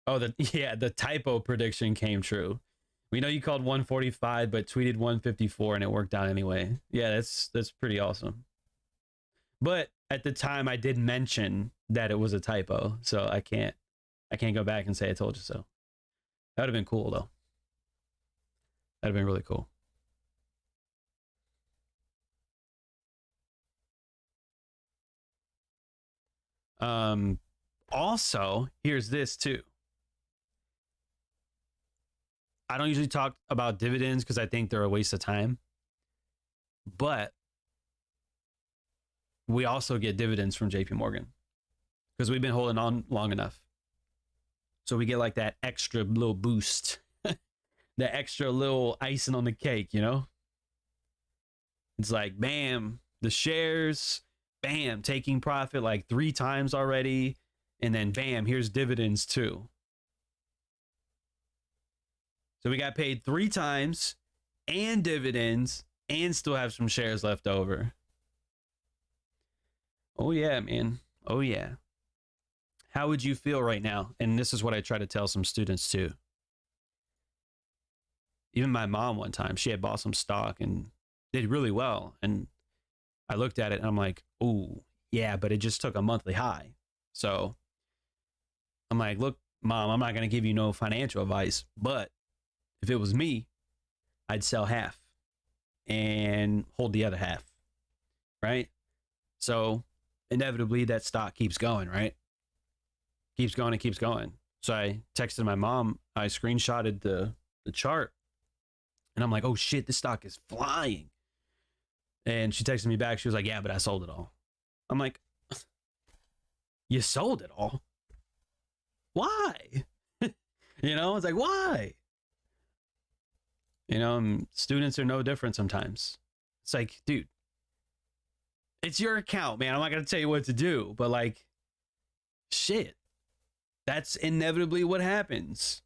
Oh, the typo prediction came true. We know you called 145, but tweeted 154 and it worked out anyway. Yeah, that's pretty awesome. But at the time I did mention that it was a typo, so I can't go back and say I told you so. That would have been cool though. That'd have been really cool. Also, here's this too. I don't usually talk about dividends because I think they're a waste of time. But we also get dividends from JP Morgan because we've been holding on long enough. So we get like that extra little boost, that extra little icing on the cake, It's like, bam, the shares, bam, taking profit like 3 times already. And then bam, here's dividends too. So we got paid 3 times and dividends and still have some shares left over. Oh yeah, man. Oh yeah. How would you feel right now? And this is what I try to tell some students too. Even my mom one time, she had bought some stock and did really well. And I looked at it and I'm like, oh yeah, but it just took a monthly high. So I'm like, look, Mom, I'm not going to give you no financial advice, but if it was me, I'd sell half and hold the other half, right? So inevitably that stock keeps going, right? Keeps going and keeps going. So I texted my mom, I screenshotted the chart and I'm like, oh shit, this stock is flying. And she texted me back. She was like, yeah, but I sold it all. I'm like, you sold it all? Why? It's like, why? Students are no different sometimes. It's like, dude, it's your account, man. I'm not going to tell you what to do, but like, shit, that's inevitably what happens.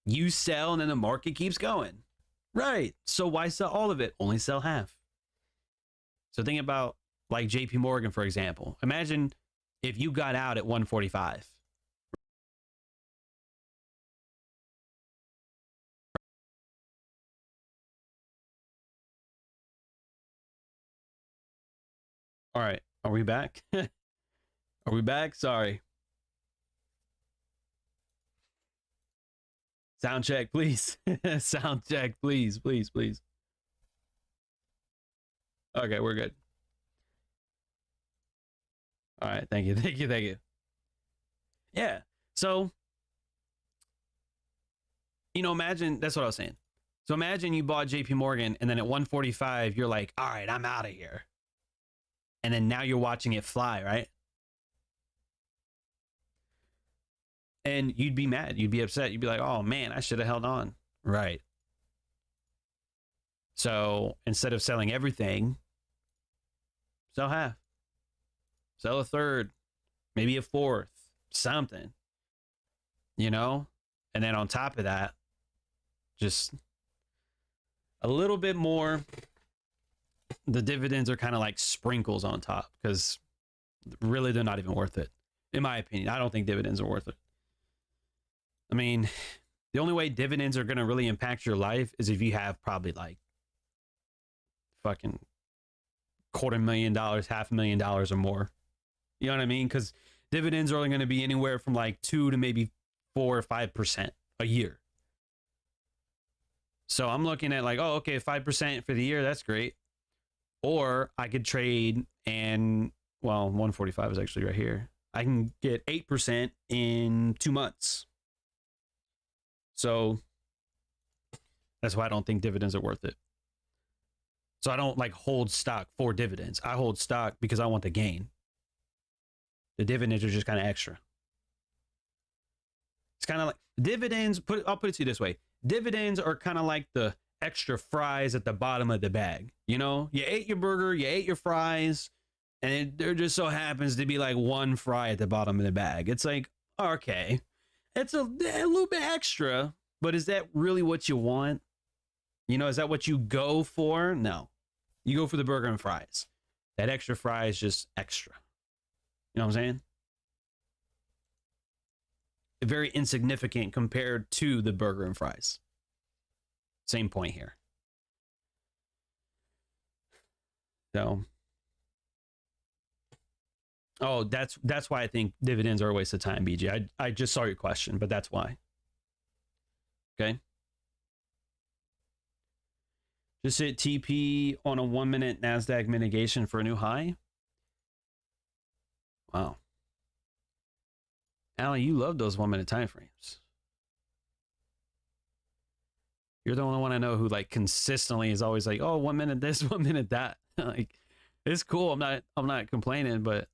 You sell and then the market keeps going. Right. So why sell all of it? Only sell half. So think about like JP Morgan, for example. Imagine if you got out at 145. All right. Are we back? Are we back? Sorry. Sound check, please. Sound check, please, please, please. Okay, we're good. All right. Thank you. Thank you. Thank you. Yeah. So, imagine that's what I was saying. So imagine you bought JP Morgan and then at 145, you're like, all right, I'm out of here. And then now you're watching it fly, right? And you'd be mad. You'd be upset. You'd be like, oh man, I should have held on. Right. So instead of selling everything, sell half. Sell a third, maybe a fourth, something. And then on top of that, just a little bit more. The dividends are kind of like sprinkles on top because really they're not even worth it. In my opinion, I don't think dividends are worth it. I mean, the only way dividends are going to really impact your life is if you have probably like fucking $250,000, $500,000 or more. You know what I mean? Because dividends are only going to be anywhere from like 2 to maybe 4 or 5% a year. So I'm looking at like, oh, okay, 5% for the year. That's great. Or I could trade and, well, 145 is actually right here. I can get 8% in 2 months. So that's why I don't think dividends are worth it. So I don't like hold stock for dividends. I hold stock because I want the gain. The dividends are just kind of extra. It's kind of like dividends. I'll put it to you this way: dividends are kind of like the extra fries at the bottom of the bag. You know, you ate your burger, you ate your fries, and there just so happens to be like one fry at the bottom of the bag. It's like, okay, it's a little bit extra, but is that really what you want? You know, is that what you go for? No, you go for the burger and fries. That extra fry is just extra. You know what I'm saying? Very insignificant compared to the burger and fries. Same point here. So, oh, that's why I think dividends are a waste of time, BG. I just saw your question, but that's why. Okay. Just hit TP on a 1 minute Nasdaq mitigation for a new high. Wow. Alan, you love those 1 minute time frames. You're the only one I know who like consistently is always like, oh, 1 minute this, 1 minute that. Like, it's cool. I'm not complaining, but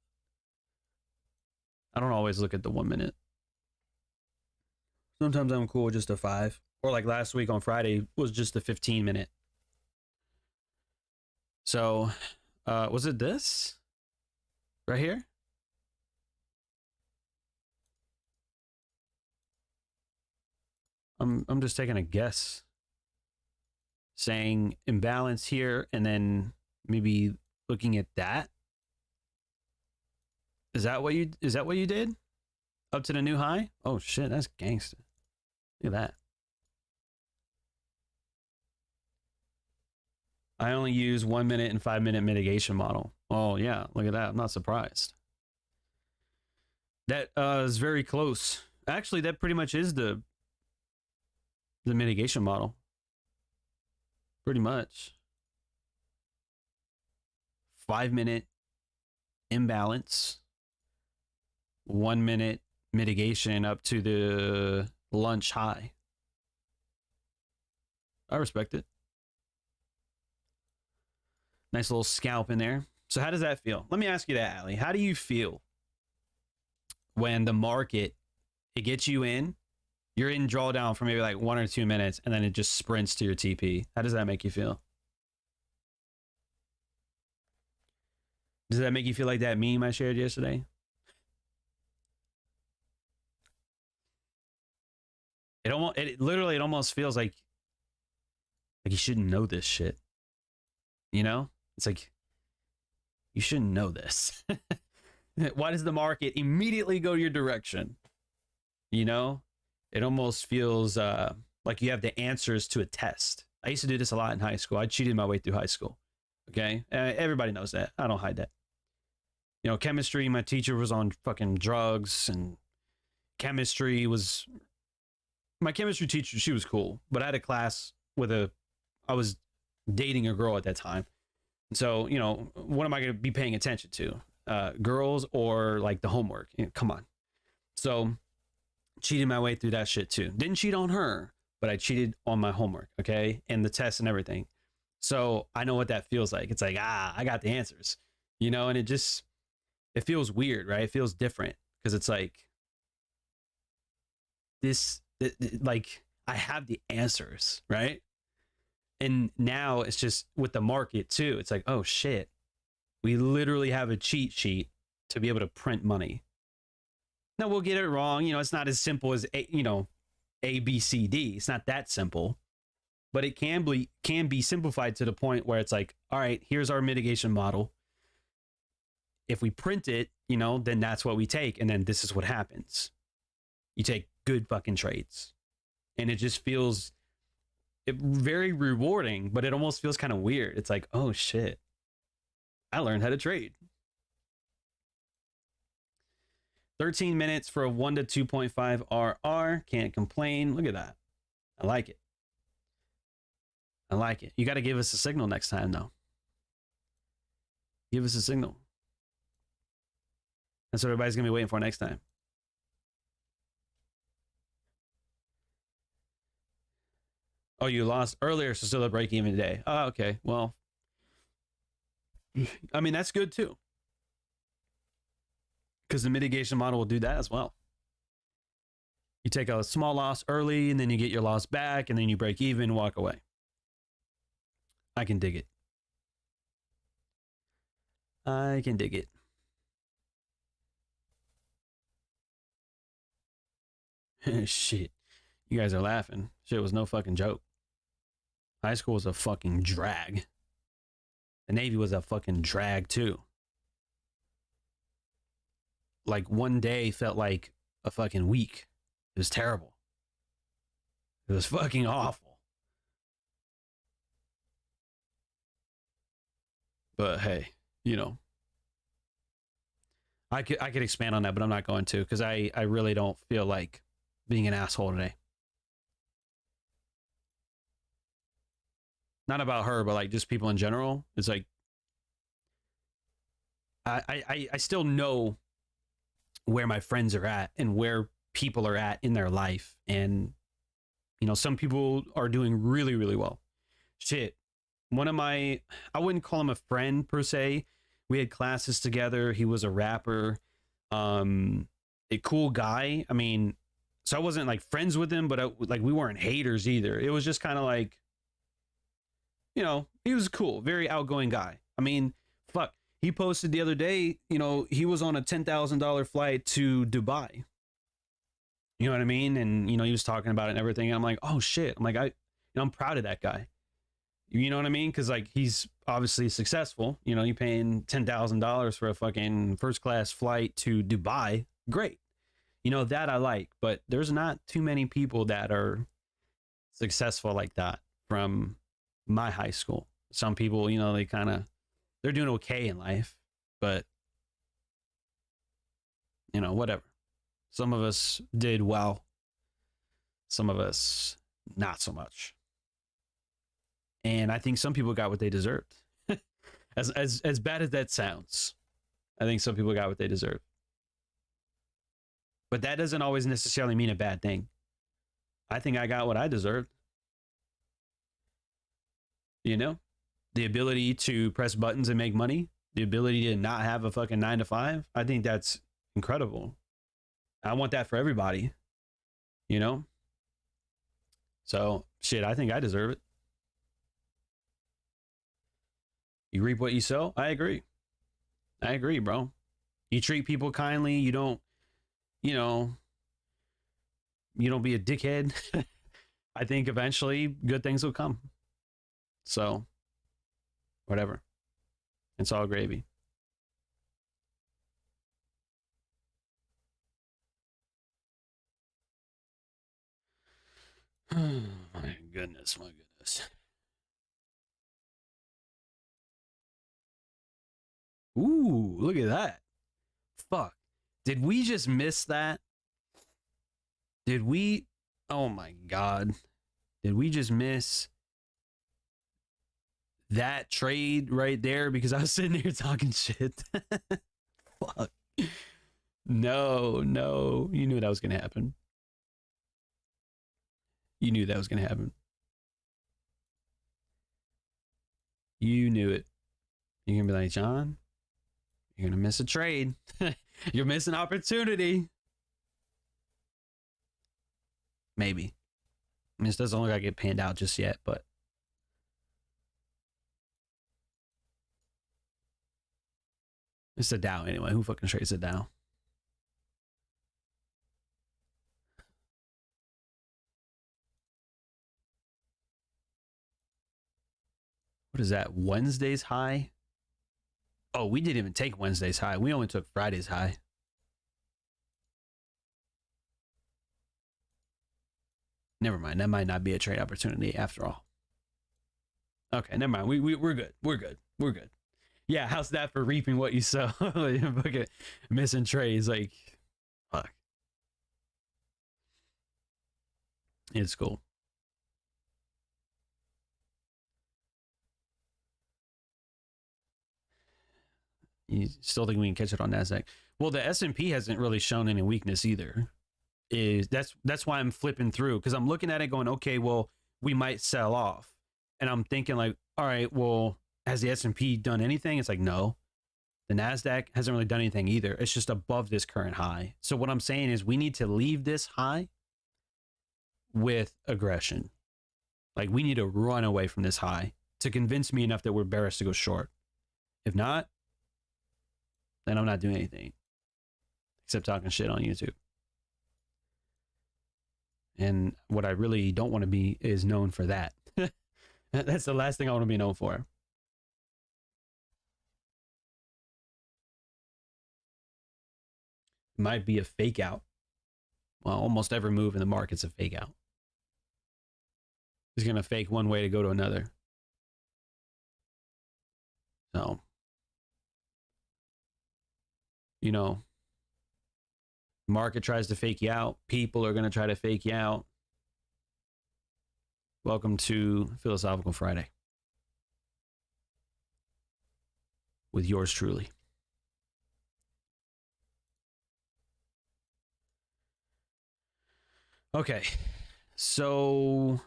I don't always look at the 1 minute. Sometimes I'm cool with just a 5. Or like last week on Friday was just a 15 minute. So, was it this? Right here? I'm just taking a guess. Saying imbalance here and then maybe looking at that. Is that what you did? Up to the new high? Oh shit, that's gangster. Look at that. I only use 1 minute and 5 minute mitigation model. Oh yeah, look at that. I'm not surprised. That is very close. Actually, that pretty much is the mitigation model. Pretty much. 5 minute imbalance. 1 minute mitigation up to the lunch high. I respect it. Nice little scalp in there. So how does that feel? Let me ask you that, Ali. How do you feel when the market, it gets you in, you're in drawdown for maybe like 1 or 2 minutes, and then it just sprints to your TP? How does that make you feel? Does that make you feel like that meme I shared yesterday? It almost feels like you shouldn't know this shit. You know? It's like, you shouldn't know this. Why does the market immediately go your direction? You know? It almost feels like you have the answers to a test. I used to do this a lot in high school. I cheated my way through high school. Okay? Everybody knows that. I don't hide that. You know, chemistry, my teacher was on fucking drugs, and my chemistry teacher, she was cool, but I had a class I was dating a girl at that time. And so, you know, what am I going to be paying attention to? Girls or like the homework? You know, come on. So cheated my way through that shit too. Didn't cheat on her, but I cheated on my homework, okay? And the tests and everything. So I know what that feels like. It's like, I got the answers, you know, and it feels weird, right? It feels different because it's like like I have the answers, right? And now it's just with the market too. It's like, oh shit, we literally have a cheat sheet to be able to print money. Now we'll get it wrong. You know, it's not as simple as A, B, C, D. It's not that simple, but it can be simplified to the point where it's like, all right, here's our mitigation model. If we print it, you know, then that's what we take. And then this is what happens. You take good fucking trades. And it just feels very rewarding, but it almost feels kind of weird. It's like, oh shit, I learned how to trade. 13 minutes for a 1 to 2.5 RR. Can't complain. Look at that. I like it. I like it. You got to give us a signal next time, though. Give us a signal. That's what everybody's going to be waiting for next time. Oh, you lost earlier, so still a break even today. Oh, okay. Well, I mean, that's good too. Because the mitigation model will do that as well. You take a small loss early and then you get your loss back and then you break even, walk away. I can dig it. I can dig it. Shit. You guys are laughing. Shit was no fucking joke. High school was a fucking drag. The Navy was a fucking drag too. Like one day felt like a fucking week. It was terrible. It was fucking awful. But hey, you know, I could expand on that, but I'm not going to because I really don't feel like being an asshole today. Not about her, but like just people in general. It's like I still know where my friends are at and where people are at in their life. And, you know, some people are doing really, really well. Shit. One of my, I wouldn't call him a friend per se. We had classes together. He was a rapper, a cool guy. I mean, so I wasn't like friends with him, but like we weren't haters either. It was just kind of like, you know, he was cool, very outgoing guy. I mean, fuck. He posted the other day, you know, he was on a $10,000 flight to Dubai. You know what I mean? And, you know, he was talking about it and everything. And I'm like, oh shit. I'm like, I'm proud of that guy. You know what I mean? Cause like, he's obviously successful. You know, you paying $10,000 for a fucking first class flight to Dubai. Great. You know, that I like, but there's not too many people that are successful like that from my high school. Some people, you know, they're doing okay in life, but you know, whatever. Some of us did well. Some of us not so much. And I think some people got what they deserved. as bad as that sounds, I think some people got what they deserved. But that doesn't always necessarily mean a bad thing. I think I got what I deserved. You know? The ability to press buttons and make money, the ability to not have a fucking 9 to 5. I think that's incredible. I want that for everybody, you know? So shit, I think I deserve it. You reap what you sow. I agree, bro. You treat people kindly. You don't, you know, you don't be a dickhead. I think eventually good things will come. So whatever. It's all gravy. My goodness. Ooh, look at that. Fuck. Did we just miss that? Did we? Oh my God. Did we just miss that trade right there? Because I was sitting here talking shit. Fuck. No. You knew that was going to happen. You knew it. You're going to be like, John, you're going to miss a trade. You're missing opportunity. Maybe. I mean, this doesn't look like it panned out just yet, but it's a Dow anyway. Who fucking trades a Dow? What is that? Wednesday's high? Oh, we didn't even take Wednesday's high. We only took Friday's high. Never mind. That might not be a trade opportunity after all. Okay, never mind. We're good. We're good. Yeah, how's that for reaping what you sow? Fucking missing trades. Like, fuck. It's cool. You still think we can catch it on Nasdaq? Well, the S&P hasn't really shown any weakness either. That's why I'm flipping through, because I'm looking at it going, okay, well, we might sell off, and I'm thinking like, all right, well, has the S&P done anything? It's like, no. The Nasdaq hasn't really done anything either. It's just above this current high. So what I'm saying is we need to leave this high with aggression. Like, we need to run away from this high to convince me enough that we're bearish to go short. If not, then I'm not doing anything except talking shit on YouTube. And what I really don't want to be is known for that. That's the last thing I want to be known for. It might be a fake out. Well, almost every move in the market's a fake out. He's going to fake one way to go to another. So, you know, market tries to fake you out. People are going to try to fake you out. Welcome to Philosophical Friday with yours truly. Okay, so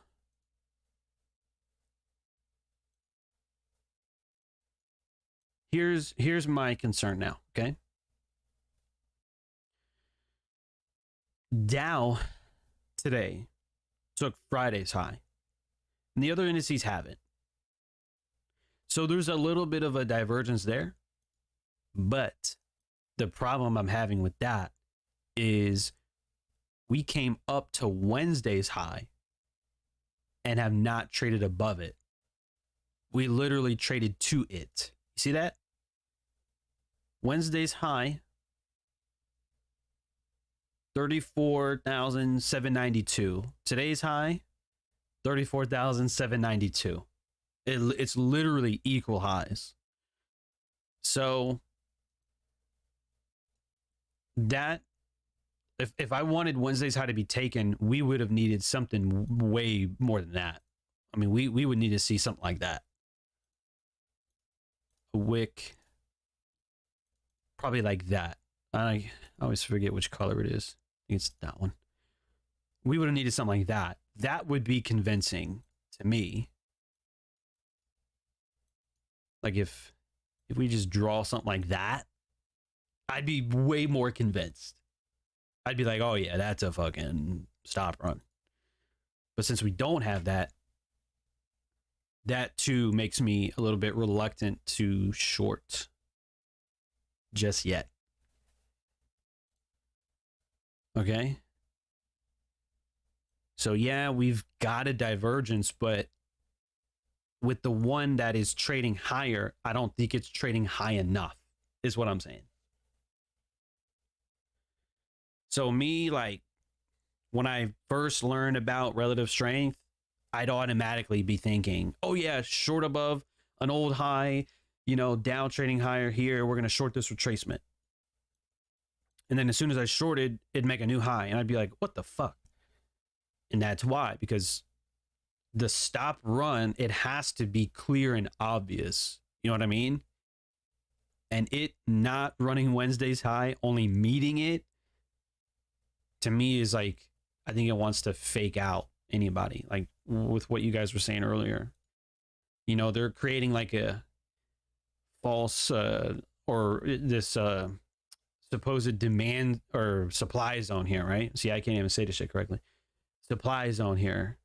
here's my concern now, okay? Dow today took Friday's high, and the other indices haven't. So there's a little bit of a divergence there, but the problem I'm having with that is we came up to Wednesday's high and have not traded above it. We literally traded to it. You see that? Wednesday's high, 34,792. Today's high, 34,792. It's literally equal highs. So that, if I wanted Wednesday's high to be taken, we would have needed something way more than that. I mean, we would need to see something like that. A wick, probably like that. I always forget which color it is. I think it's that one. We would have needed something like that. That would be convincing to me. Like if we just draw something like that, I'd be way more convinced. I'd be like, oh yeah, that's a fucking stop run. But since we don't have that, that too makes me a little bit reluctant to short just yet. Okay. So yeah, we've got a divergence, but with the one that is trading higher, I don't think it's trading high enough, is what I'm saying. So me, like, when I first learned about relative strength, I'd automatically be thinking, oh yeah, short above an old high, you know, down trading higher here, we're going to short this retracement. And then as soon as I shorted, it'd make a new high. And I'd be like, what the fuck? And that's why, because the stop run, it has to be clear and obvious. You know what I mean? And it not running Wednesday's high, only meeting it, to me is like, I think it wants to fake out anybody, like with what you guys were saying earlier. You know, they're creating like a false or this supposed demand or supply zone here, right? See, I can't even say this shit correctly. Supply zone here,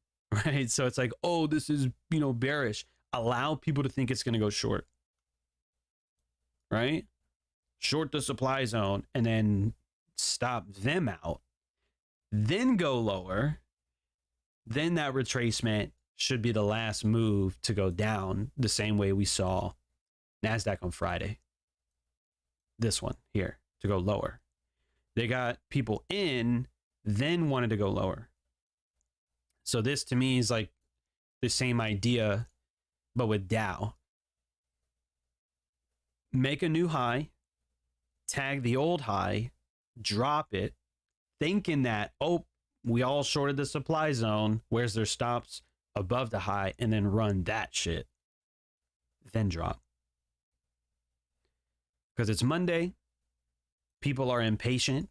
right? So it's like, oh, this is, you know, bearish. Allow people to think it's going to go short, right? Short the supply zone and then stop them out, then go lower. Then that retracement should be the last move to go down, the same way we saw Nasdaq on Friday. This one here to go lower. They got people in, then wanted to go lower. So this to me is like the same idea, but with Dow. Make a new high, tag the old high, drop it, thinking that, oh, we all shorted the supply zone. Where's their stops? Above the high, and then run that shit. Then drop. Because it's Monday. People are impatient.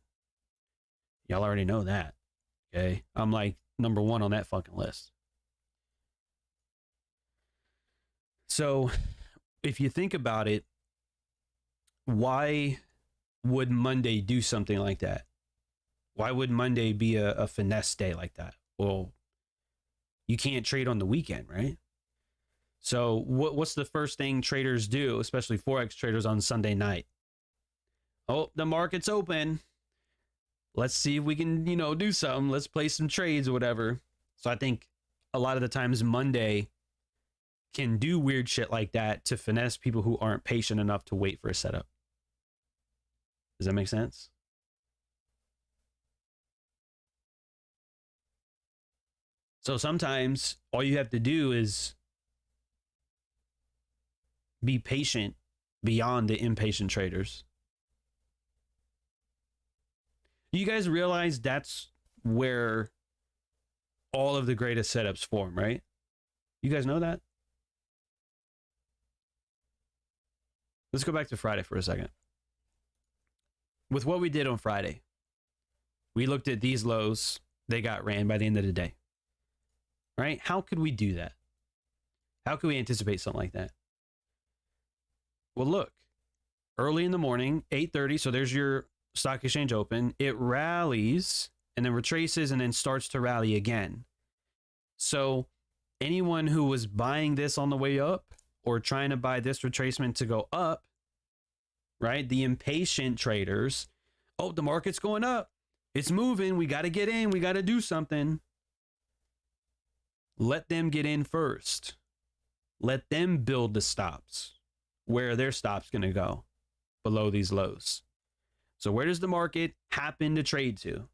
Y'all already know that. Okay. I'm like number one on that fucking list. So if you think about it, why would Monday do something like that? Why would Monday be a finesse day like that? Well, you can't trade on the weekend, right? So what's the first thing traders do, especially Forex traders on Sunday night? Oh, the market's open. Let's see if we can, do something. Let's play some trades or whatever. So I think a lot of the times Monday can do weird shit like that to finesse people who aren't patient enough to wait for a setup. Does that make sense? So sometimes all you have to do is be patient beyond the impatient traders. You guys realize that's where all of the greatest setups form, right? You guys know that? Let's go back to Friday for a second. With what we did on Friday, we looked at these lows. They got ran by the end of the day, right? How could we do that? How could we anticipate something like that? Well, look, early in the morning, 8:30. So there's your stock exchange open. It rallies and then retraces and then starts to rally again. So anyone who was buying this on the way up or trying to buy this retracement to go up, right? The impatient traders, oh, the market's going up. It's moving. We got to get in. We got to do something. Let them get in first. Let them build the stops. Where their stop's going to go below these lows. So where does the market happen to trade to?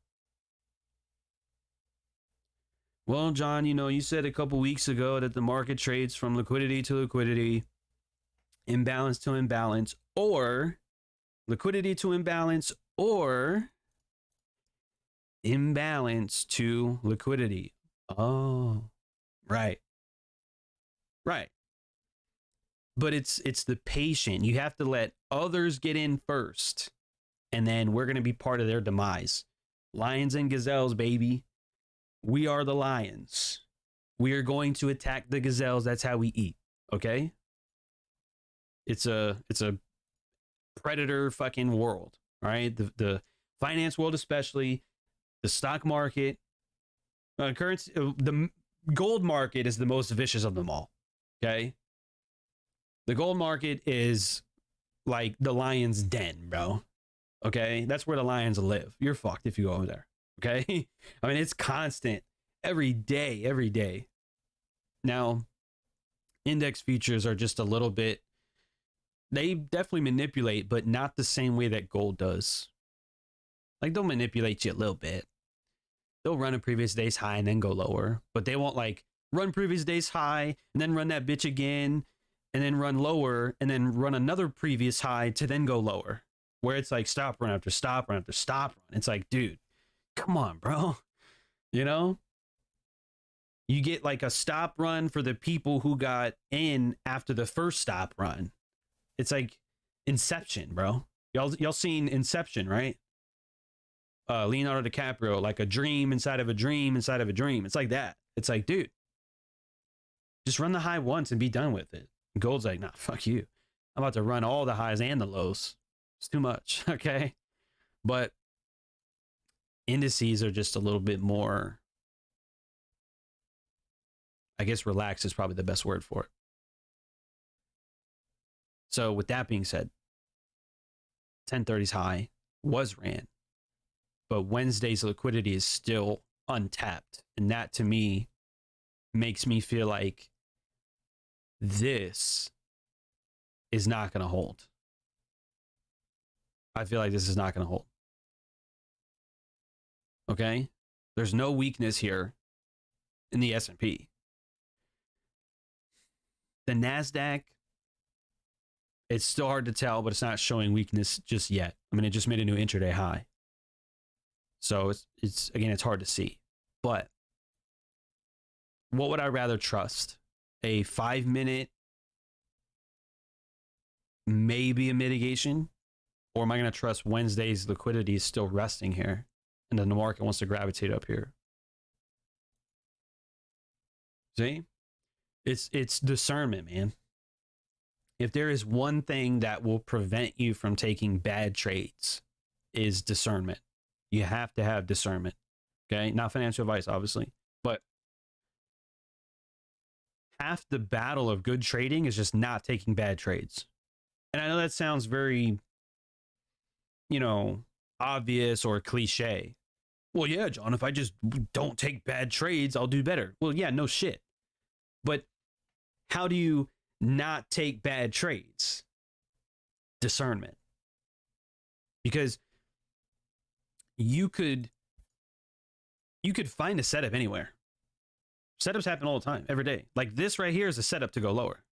Well, John, you said a couple weeks ago that the market trades from liquidity to liquidity, imbalance to imbalance, or liquidity to imbalance, or imbalance to liquidity. Oh, right. Right. But it's the patient. You have to let others get in first, and then we're going to be part of their demise. Lions and gazelles, baby. We are the lions. We are going to attack the gazelles. That's how we eat. Okay? It's a predator fucking world. All right? The finance world, especially the stock market, currency, the gold market is the most vicious of them all. Okay? The gold market is like the lion's den, bro. Okay? That's where the lions live. You're fucked if you go over there. Okay? I mean, it's constant. Every day. Now, index futures are just a little bit, they definitely manipulate, but not the same way that gold does. Like, they'll manipulate you a little bit. They'll run a previous day's high and then go lower. But they won't, like, run previous day's high and then run that bitch again and then run lower and then run another previous high to then go lower. Where it's like stop run after stop run after stop run. It's like, dude, come on, bro. You get like a stop run for the people who got in after the first stop run. It's like Inception, bro. Y'all seen Inception, right? Leonardo DiCaprio, like a dream inside of a dream inside of a dream. It's like that. It's like, dude, just run the high once and be done with it. Gold's like, nah, fuck you. I'm about to run all the highs and the lows. It's too much, okay? But indices are just a little bit more, I guess relaxed is probably the best word for it. So with that being said, 1030's high was ran, but Wednesday's liquidity is still untapped. And that to me makes me feel like this is not going to hold. I feel like this is not going to hold. Okay? There's no weakness here in the S&P. The Nasdaq, it's still hard to tell, but it's not showing weakness just yet. I mean, it just made a new intraday high. So it's again, it's hard to see. But what would I rather trust? A 5-minute, maybe a mitigation? Or am I going to trust Wednesday's liquidity is still resting here and then the market wants to gravitate up here? See? It's discernment, man. if there is one thing that will prevent you from taking bad trades, is discernment. You have to have discernment. Okay, not financial advice, obviously, but half the battle of good trading is just not taking bad trades. And I know that sounds very, obvious or cliche. Well, yeah, John, if I just don't take bad trades, I'll do better. Well, yeah, no shit. But how do you not take bad trades? Discernment. Because you could find a setup anywhere. Setups happen all the time, every day. Like this right here is a setup to go lower.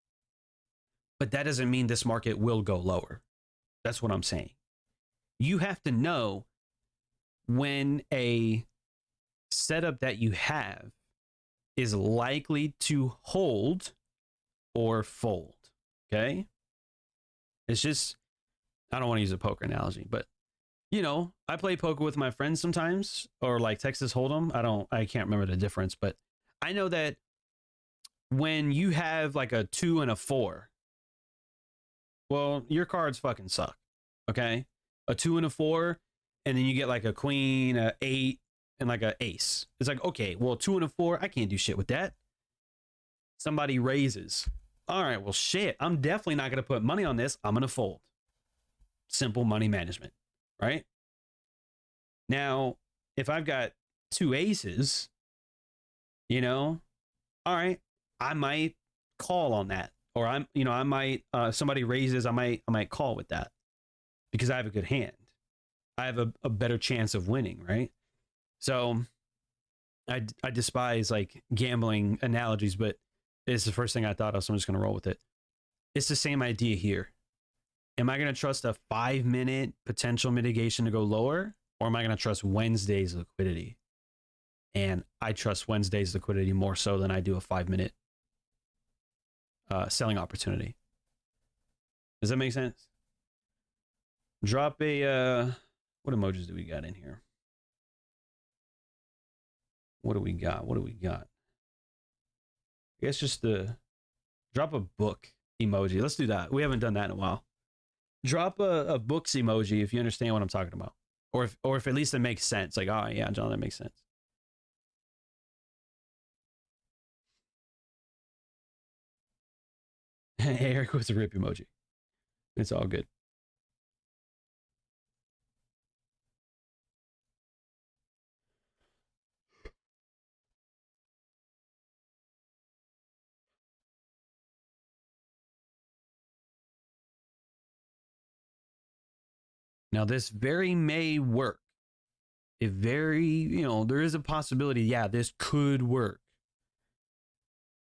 But that doesn't mean this market will go lower. That's what I'm saying. You have to know when a setup that you have is likely to hold or fold. Okay? It's just, I don't want to use a poker analogy, but I play poker with my friends sometimes, or like Texas Hold'em. I can't remember the difference, but I know that when you have like a 2 and a 4, well, your cards fucking suck. Okay? A 2 and a 4, and then you get like a queen, a 8, and like a ace. It's like, okay, well, 2 and a 4, I can't do shit with that. Somebody raises. All right, well, shit, I'm definitely not going to put money on this. I'm going to fold. Simple money management, right? Now, if I've got 2 aces, all right, I might call on that. Or I might, somebody raises, I might call with that because I have a good hand. I have a better chance of winning, right? So I despise like gambling analogies, but it's the first thing I thought of, so I'm just going to roll with it. It's the same idea here. Am I going to trust a 5-minute potential mitigation to go lower, or am I going to trust Wednesday's liquidity? And I trust Wednesday's liquidity more so than I do a 5-minute selling opportunity. Does that make sense? Drop a what emojis do we got in here? What do we got? I guess just drop a book emoji. Let's do that. We haven't done that in a while. Drop a books emoji if you understand what I'm talking about, or if at least it makes sense. Like, oh yeah, John, that makes sense. Eric with a rip emoji. It's all good. Now, this very may work. It very, there is a possibility, yeah, this could work.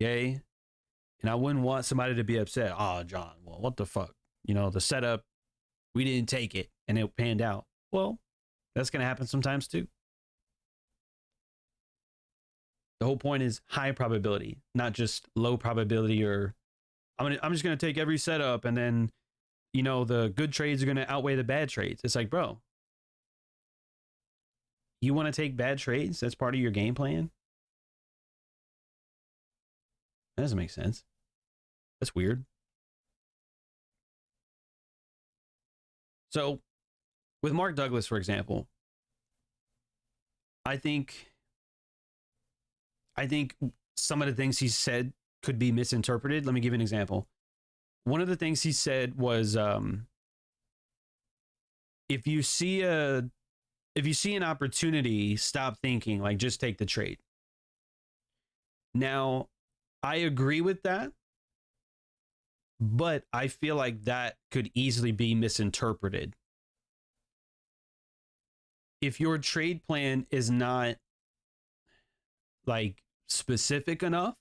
Okay? And I wouldn't want somebody to be upset. Oh, John, well, what the fuck? The setup, we didn't take it and it panned out. Well, that's going to happen sometimes too. The whole point is high probability, not just low probability, or I'm just going to take every setup and then, the good trades are going to outweigh the bad trades. It's like, bro, you want to take bad trades? That's part of your game plan? That doesn't make sense. That's weird. So with Mark Douglas, for example, I think some of the things he said could be misinterpreted. Let me give you an example. One of the things he said was, if you see an opportunity, stop thinking, like just take the trade. Now, I agree with that, but I feel like that could easily be misinterpreted. If your trade plan is not like specific enough,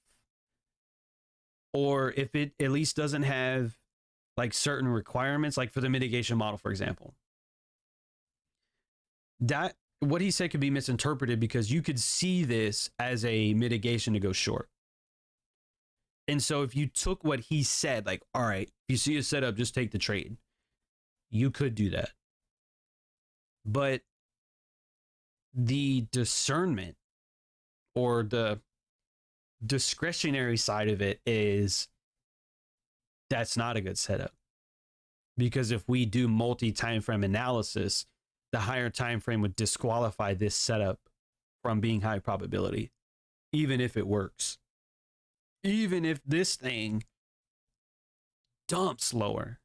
or if it at least doesn't have like certain requirements, like for the mitigation model, for example, that what he said could be misinterpreted because you could see this as a mitigation to go short. And so if you took what he said, like, all right, if you see a setup, just take the trade, you could do that. But the discernment or the discretionary side of it is that's not a good setup. Because if we do multi-time frame analysis, the higher time frame would disqualify this setup from being high probability, even if it works. Even if this thing dumps lower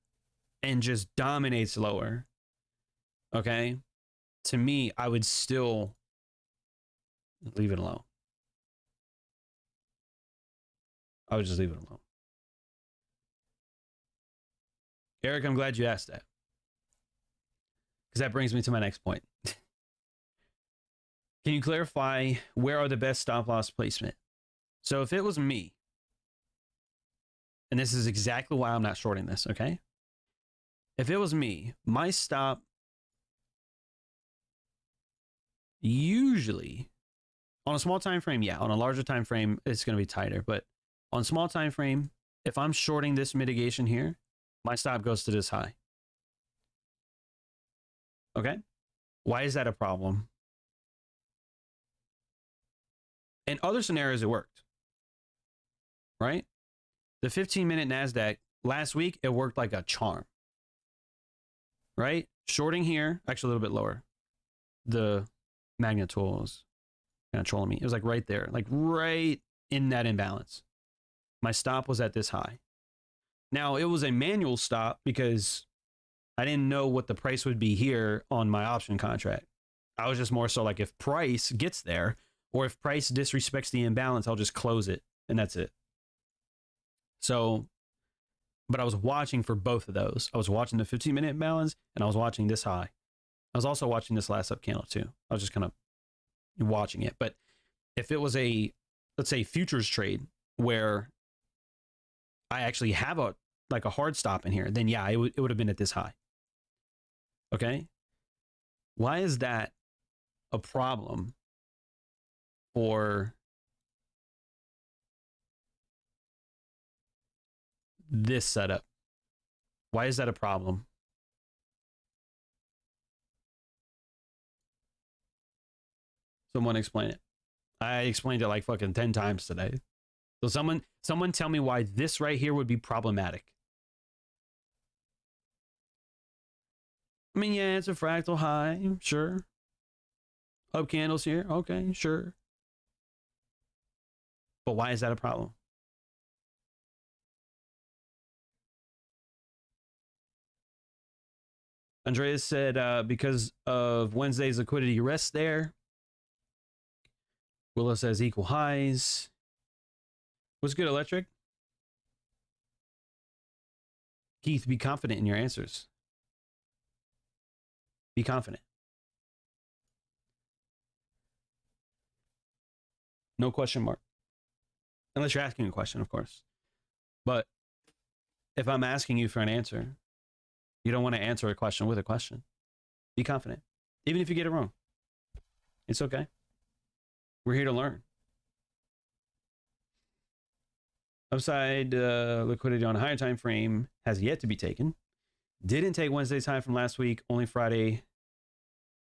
and just dominates lower, okay? To me, I would still leave it alone. I would just leave it alone. Eric, I'm glad you asked that. Because that brings me to my next point. Can you clarify where are the best stop loss placement? So if it was me, and this is exactly why I'm not shorting this, okay? If it was me, my stop usually on a small time frame, yeah, on a larger time frame, it's going to be tighter. But on small time frame, if I'm shorting this mitigation here, my stop goes to this high. Okay? Why is that a problem? In other scenarios, it worked. Right? The 15-minute Nasdaq last week, it worked like a charm. Right? Shorting here, actually a little bit lower. The magnet tool was kind of trolling me. It was like right there, like right in that imbalance. My stop was at this high. Now, it was a manual stop because I didn't know what the price would be here on my option contract. I was just more so like if price gets there or if price disrespects the imbalance, I'll just close it and that's it. So, but I was watching for both of those. I was watching the 15-minute imbalance and I was watching this high. I was also watching this last up candle too. I was just kind of watching it. But if it was a, let's say, futures trade where I actually have a like a hard stop in here, then yeah, it would have been at this high. Okay. Why is that a problem for this setup? Why is that a problem? Someone explain it. I explained it like fucking 10 times today. So someone tell me why this right here would be problematic. I mean, yeah, it's a fractal high, sure. Up candles here, okay, sure. But why is that a problem? Andreas said because of Wednesday's liquidity rest there. Willow says equal highs. What's good, Electric? Keith, be confident in your answers. Be confident. No question mark. Unless you're asking a question, of course. But if I'm asking you for an answer, you don't want to answer a question with a question. Be confident. Even if you get it wrong. It's okay. We're here to learn. Upside liquidity on a higher time frame has yet to be taken. Didn't take Wednesday's high from last week. Only Friday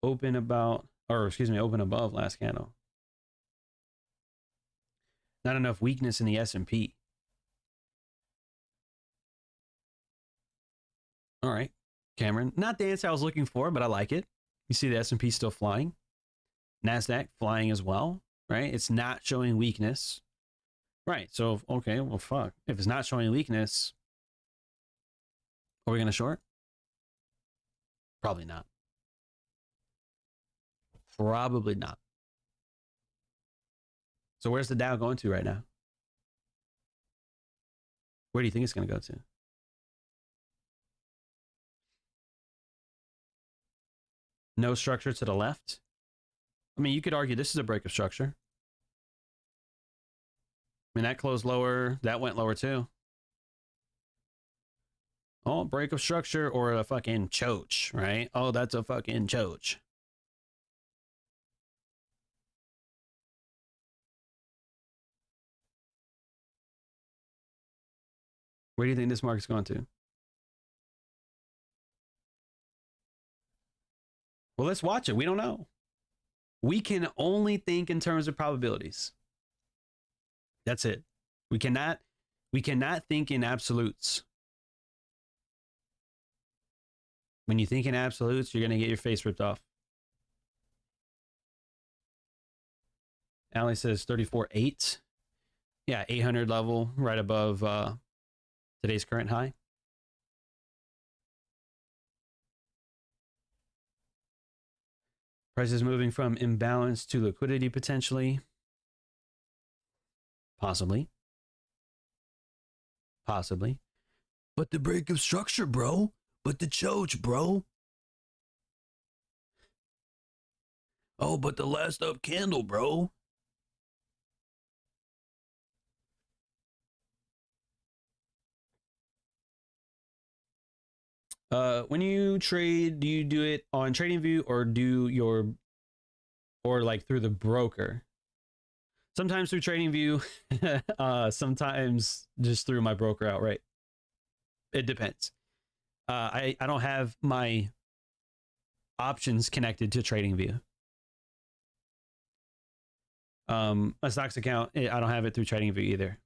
open above last candle. Not enough weakness in the S&P. All right, Cameron. Not the answer I was looking for, but I like it. You see the S&P still flying. Nasdaq flying as well, right? It's not showing weakness. Right, so, okay, well, fuck. If it's not showing weakness, are we going to short? Probably not. Probably not. So where's the Dow going to right now? Where do you think it's going to go to? No structure to the left? I mean, you could argue this is a break of structure. I mean, that closed lower. That went lower too. Oh, break of structure or a fucking choach, right? Oh, that's a fucking choach. Where do you think this market's going to? Well, let's watch it. We don't know. We can only think in terms of probabilities. That's it. We cannot think in absolutes. When you think in absolutes, you're going to get your face ripped off. Ali says 34.8. Yeah, 800 level right above today's current high. Prices moving from imbalance to liquidity potentially. Possibly. Possibly. But the break of structure, bro. But the choach, bro. Oh, but the last up candle, bro. When you trade, do you do it on TradingView or like through the broker? Sometimes through TradingView, sometimes just through my broker outright. It depends. I don't have my options connected to TradingView. A stocks account, I don't have it through TradingView either.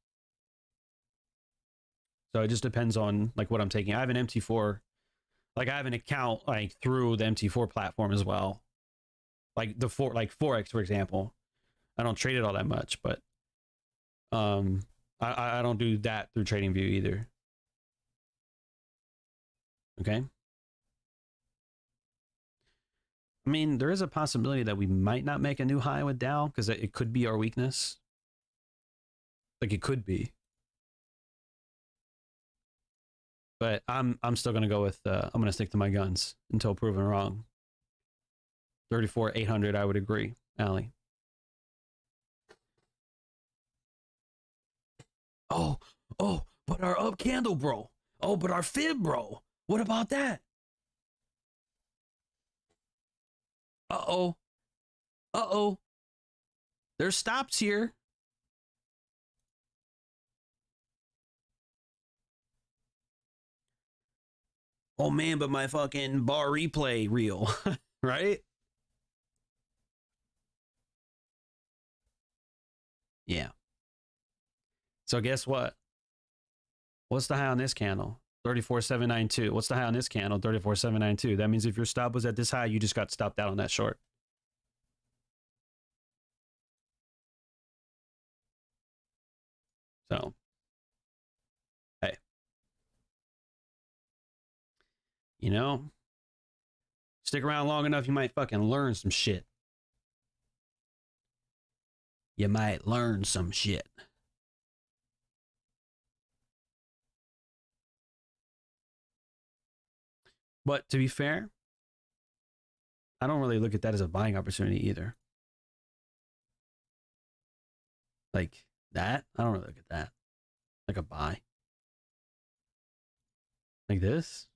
So it just depends on like what I'm taking. I have an MT4. Like I have an account like through the MT4 platform as well. Like like Forex, for example. I don't trade it all that much, but I don't do that through TradingView either. Okay. I mean, there is a possibility that we might not make a new high with Dow because it could be our weakness. Like it could be. But I'm still gonna go with I'm gonna stick to my guns until proven wrong. 34,800, I would agree, Ali. Oh, but our up candle, bro. Oh, but our fib, bro. What about that? Uh-oh. Uh-oh. There's stops here. Oh man, but my fucking bar replay reel, right? Yeah. So guess what? What's the high on this candle? 34,792. What's the high on this candle? 34,792. That means if your stop was at this high, you just got stopped out on that short. So, hey. You know, stick around long enough, you might fucking learn some shit. You might learn some shit. But to be fair, I don't really look at that as a buying opportunity either. Like that, I don't really look at that like a buy. Like this,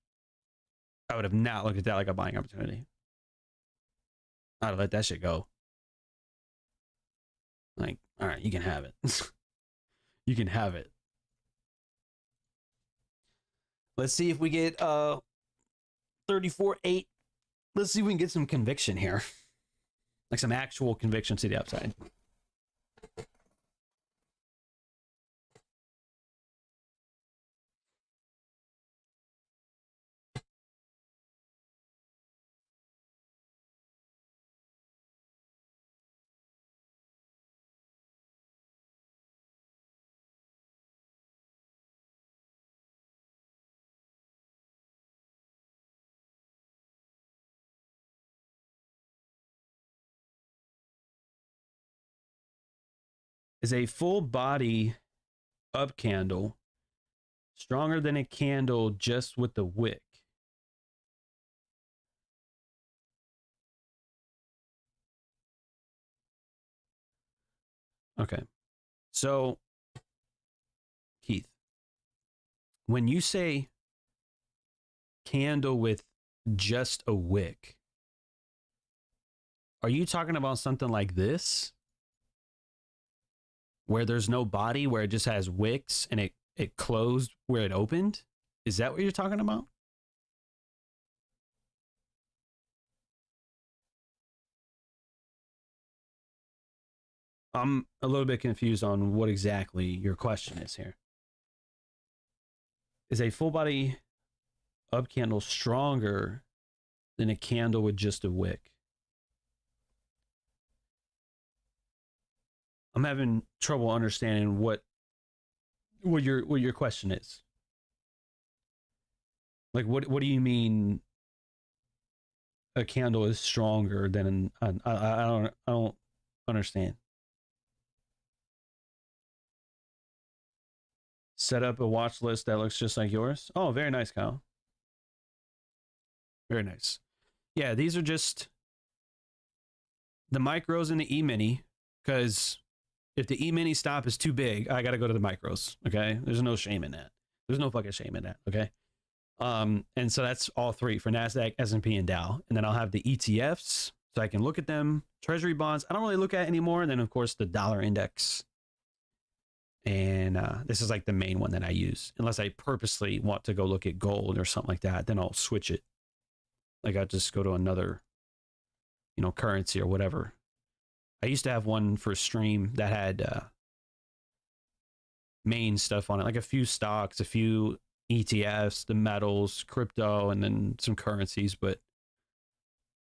I would have not looked at that like a buying opportunity. I'd have let that shit go. Like, all right, you can have it. You can have it. Let's see if we get 34.8. Let's see if we can get some conviction here. Like some actual conviction to the upside. Is a full body up candle stronger than a candle just with the wick? Okay. So, Keith, when you say candle with just a wick, are you talking about something like this? Where there's no body, where it just has wicks and it closed where it opened? Is that what you're talking about? I'm a little bit confused on what exactly your question is here. Is a full body up candle stronger than a candle with just a wick. I'm having trouble understanding what your question is. Like, what do you mean a candle is stronger than I don't understand. Set up a watch list that looks just like yours. Oh, very nice, Kyle. Very nice. Yeah, these are just the micros and the E-mini, because if the E-mini stop is too big, I got to go to the micros, okay? There's no shame in that. There's no fucking shame in that, okay? And so that's all three for NASDAQ, S&P, and Dow. And then I'll have the ETFs, so I can look at them. Treasury bonds, I don't really look at anymore. And then, of course, the dollar index. And this is like the main one that I use. Unless I purposely want to go look at gold or something like that, then I'll switch it. Like I'll just go to another, currency or whatever. I used to have one for stream that had main stuff on it, like a few stocks, a few ETFs, the metals, crypto, and then some currencies, but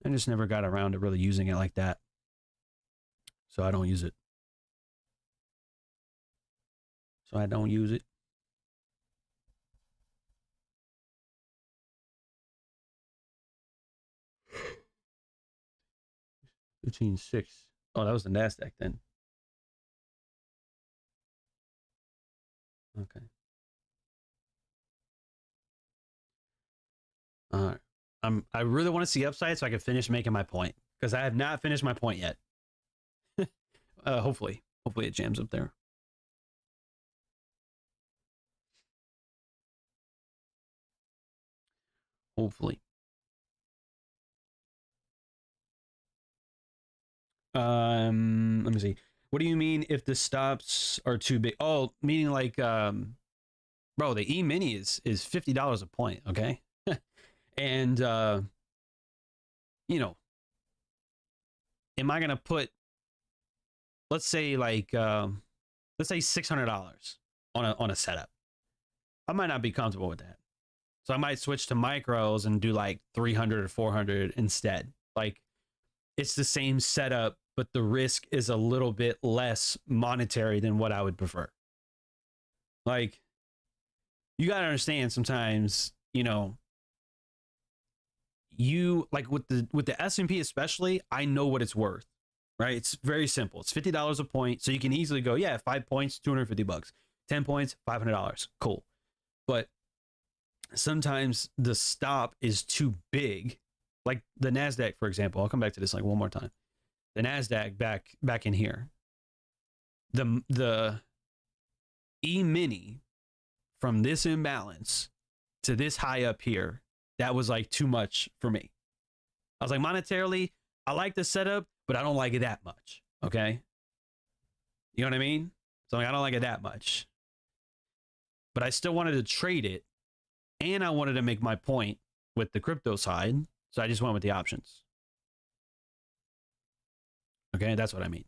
I just never got around to really using it like that. So I don't use it. So I don't use it. $15.6. Oh, that was the NASDAQ then. Okay. All right. I really want to see upside so I can finish making my point, because I have not finished my point yet. Hopefully it jams up there. Hopefully. Let me see. What do you mean if the stops are too big? Oh, meaning like, bro, the E-mini is $50 a point, okay? And, am I going to put, let's say like, let's say $600 on a setup. I might not be comfortable with that. So I might switch to micros and do like 300 or 400 instead. Like, it's the same setup, but the risk is a little bit less monetary than what I would prefer. Like, you got to understand sometimes, you like with the S&P especially, I know what it's worth, right? It's very simple. It's $50 a point. So you can easily go, yeah, 5 points, $250, 10 points, $500. Cool. But sometimes the stop is too big. Like the NASDAQ, for example, I'll come back to this like one more time. The NASDAQ back in here, the E-mini from this imbalance to this high up here, that was like too much for me. I was like, monetarily, I like the setup, but I don't like it that much. Okay. You know what I mean? So like, I don't like it that much, but I still wanted to trade it. And I wanted to make my point with the crypto side. So I just went with the options. Okay. That's what I mean.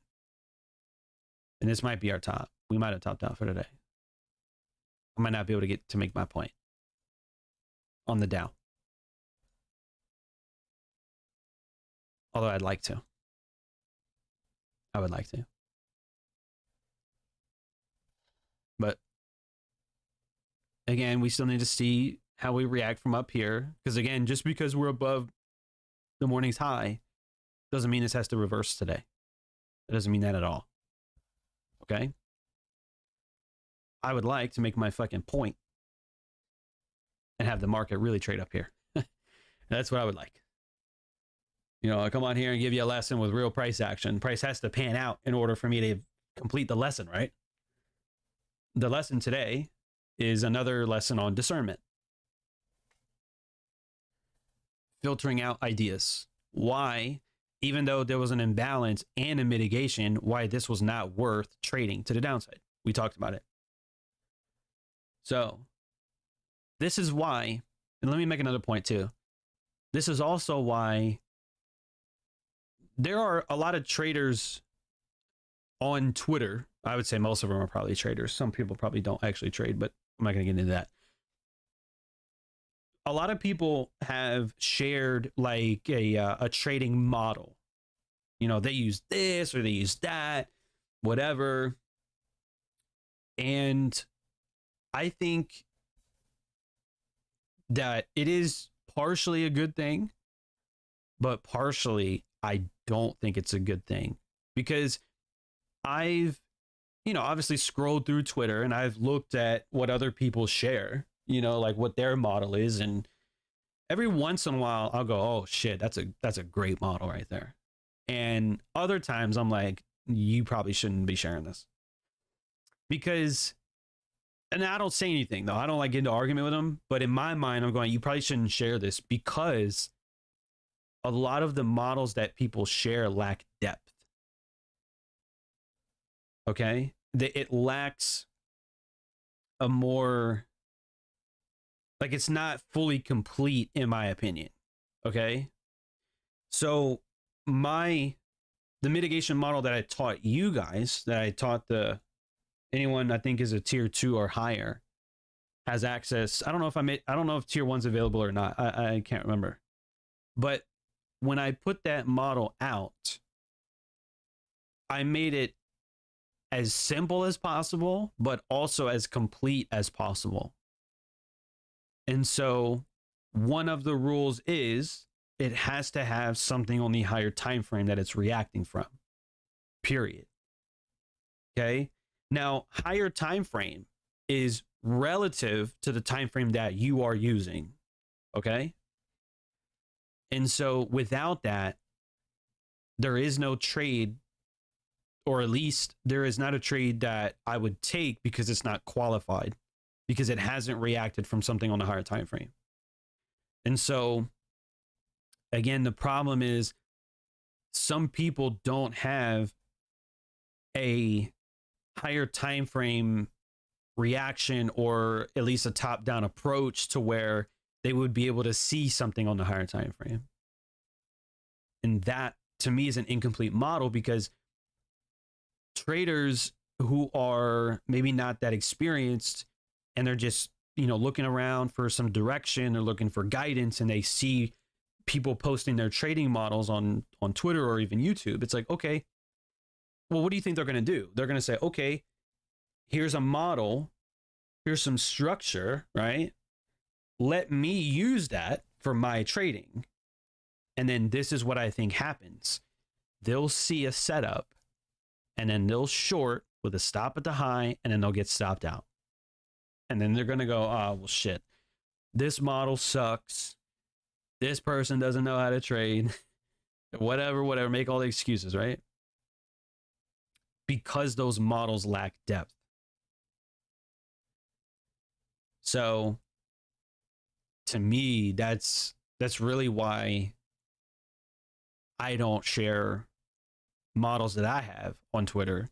And this might be our top. We might have topped out for today. I might not be able to get to make my point on the Dow. Although I'd like to. I would like to. But again, we still need to see how we react from up here. Because again, just because we're above the morning's high doesn't mean this has to reverse today. It doesn't mean that at all. Okay? I would like to make my fucking point and have the market really trade up here. That's what I would like. I come on here and give you a lesson with real price action. Price has to pan out in order for me to complete the lesson, right? The lesson today is another lesson on discernment. Filtering out ideas. Why, even though there was an imbalance and a mitigation, why this was not worth trading to the downside. We talked about it. So this is why, and let me make another point too. This is also why there are a lot of traders on Twitter. I would say most of them are probably traders. Some people probably don't actually trade, but I'm not going to get into that. a lot of people have shared like a trading model. You know, they use this or they use that, whatever. And I think that it is partially a good thing, but partially I don't think it's a good thing, because I've, you know, obviously scrolled through Twitter and I've looked at what other people share, you know, like what their model is, and every once in a while I'll go, oh shit, that's a great model right there. And other times I'm like, you probably shouldn't be sharing this. Because, and I don't say anything though, I don't like get into argument with them, but in my mind I'm going, you probably shouldn't share this, because a lot of the models that people share lack depth. Okay, it lacks a more, like, it's not fully complete in my opinion. Okay, so the mitigation model that I taught you guys, that I taught anyone I think is a tier 2 or higher, has access. I don't know if tier 1's available or not. I can't remember. But when I put that model out, I made it as simple as possible, but also as complete as possible. And so one of the rules is it has to have something on the higher time frame that it's reacting from. Period. Okay? Now, higher time frame is relative to the time frame that you are using. Okay? And so without that, there is no trade, or at least there is not a trade that I would take, because it's not qualified, because it hasn't reacted from something on a higher time frame. And so again, the problem is some people don't have a higher time frame reaction, or at least a top-down approach to where they would be able to see something on the higher time frame. And that to me is an incomplete model, because traders who are maybe not that experienced and they're just, you know, looking around for some direction, they're looking for guidance, and they see people posting their trading models on Twitter or even YouTube, it's like, okay, well, what do you think they're going to do? They're going to say, okay, here's a model, here's some structure, right? Let me use that for my trading. And then this is what I think happens. They'll see a setup, and then they'll short with a stop at the high, and then they'll get stopped out. And then they're going to go, oh, well, shit, this model sucks. This person doesn't know how to trade. whatever, make all the excuses, right? Because those models lack depth. So to me, that's really why I don't share models that I have on Twitter,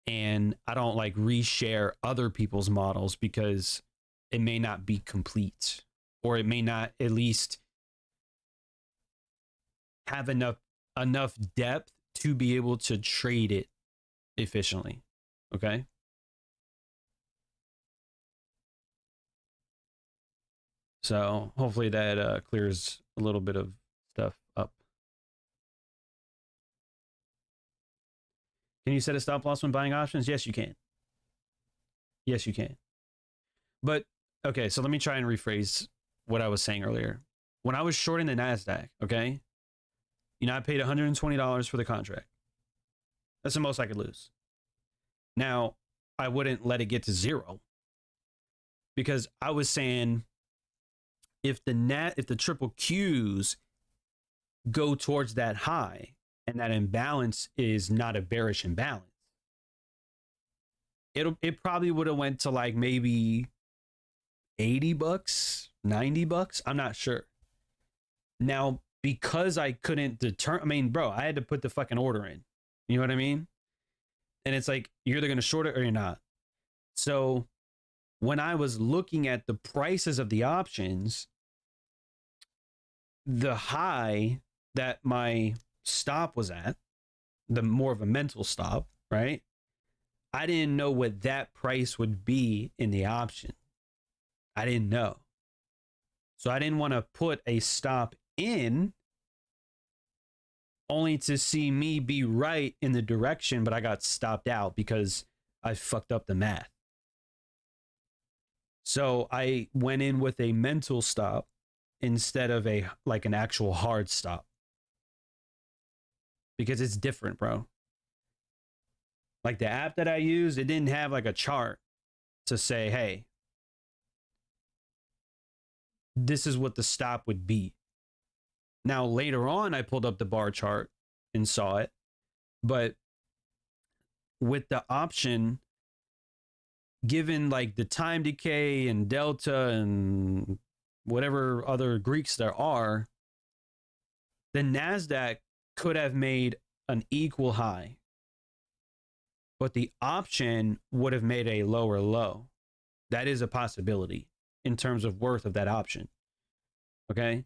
and I don't like reshare other people's models, because it may not be complete, or it may not at least have enough depth to be able to trade it efficiently. Okay? So hopefully that clears a little bit of stuff up. Can you set a stop loss when buying options? Yes, you can. Yes, you can. But okay, so let me try and rephrase what I was saying earlier. When I was shorting the Nasdaq, okay, you know, I paid $120 for the contract. That's the most I could lose. Now, I wouldn't let it get to zero, because I was saying, if the triple Qs go towards that high, and that imbalance is not a bearish imbalance, it probably would have went to like maybe $80, $90. I'm not sure. Now, because I couldn't determine, I mean, bro, I had to put the fucking order in. You know what I mean? And it's like, you're either going to short it or you're not. So when I was looking at the prices of the options, the high that my stop was at, the more of a mental stop, right? I didn't know what that price would be in the option. I didn't know. So I didn't want to put a stop in only to see me be right in the direction, but I got stopped out because I fucked up the math. So I went in with a mental stop instead of an actual hard stop. Because it's different, bro. Like the app that I used, it didn't have like a chart to say, hey, this is what the stop would be. Now, later on, I pulled up the bar chart and saw it. But with the option, given like the time decay and delta and whatever other Greeks there are, the Nasdaq could have made an equal high, but the option would have made a lower low. That is a possibility in terms of worth of that option. Okay.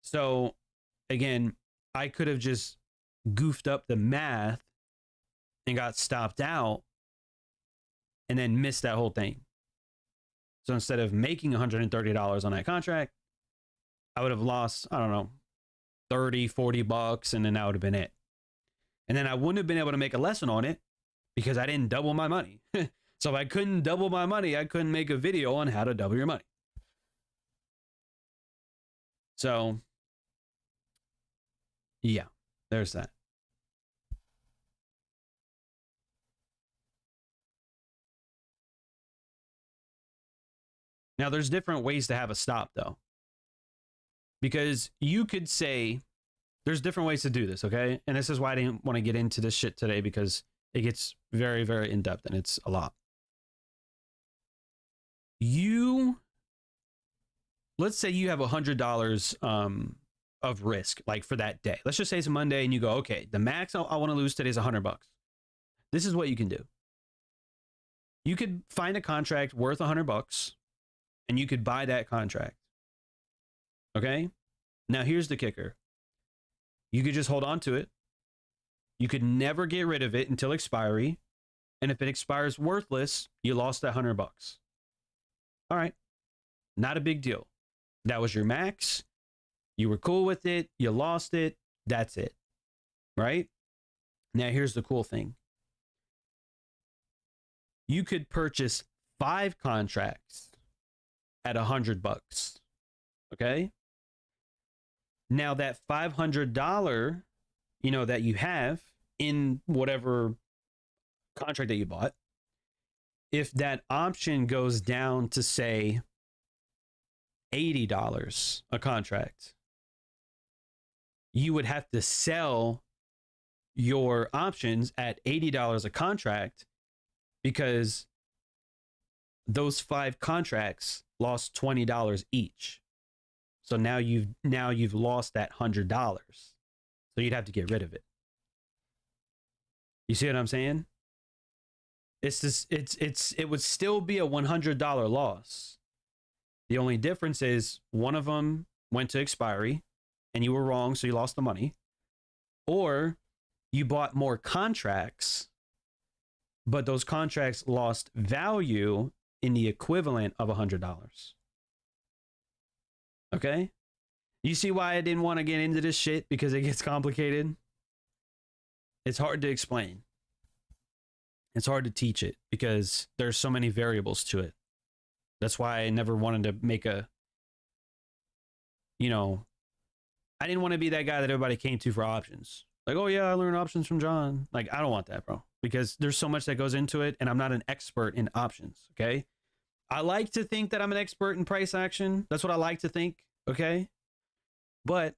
So again, I could have just goofed up the math and got stopped out and then missed that whole thing. So instead of making $130 on that contract, I would have lost, I don't know, 30, 40 bucks, and then that would have been it. And then I wouldn't have been able to make a lesson on it because I didn't double my money. So if I couldn't double my money, I couldn't make a video on how to double your money. So yeah, there's that. Now, there's different ways to have a stop, though. Because you could say, there's different ways to do this, okay? And this is why I didn't want to get into this shit today, because it gets very, very in-depth, and it's a lot. Let's say you have $100 of risk, like for that day. Let's just say it's Monday, and you go, okay, the max I want to lose today is $100. This is what you can do. You could find a contract worth $100, and you could buy that contract. Okay? Now, here's the kicker. You could just hold on to it. You could never get rid of it until expiry. And if it expires worthless, you lost that $100. All right. Not a big deal. That was your max. You were cool with it. You lost it. That's it. Right? Now, here's the cool thing. You could purchase 5 contracts at $100. Okay? Now that $500, that you have in whatever contract that you bought, if that option goes down to say $80 a contract, you would have to sell your options at $80 a contract because those 5 contracts lost $20 each. So now you've lost that $100. So you'd have to get rid of it. You see what I'm saying? It would still be a $100 loss. The only difference is one of them went to expiry and you were wrong, so you lost the money. Or you bought more contracts, but those contracts lost value in the equivalent of $100. Okay? You see why I didn't want to get into this shit? Because it gets complicated. It's hard to explain. It's hard to teach it because there's so many variables to it. That's why I never wanted to make I didn't want to be that guy that everybody came to for options. Like, oh yeah, I learned options from John. Like, I don't want that, bro. Because there's so much that goes into it, and I'm not an expert in options, okay? I like to think that I'm an expert in price action. That's what I like to think, okay? But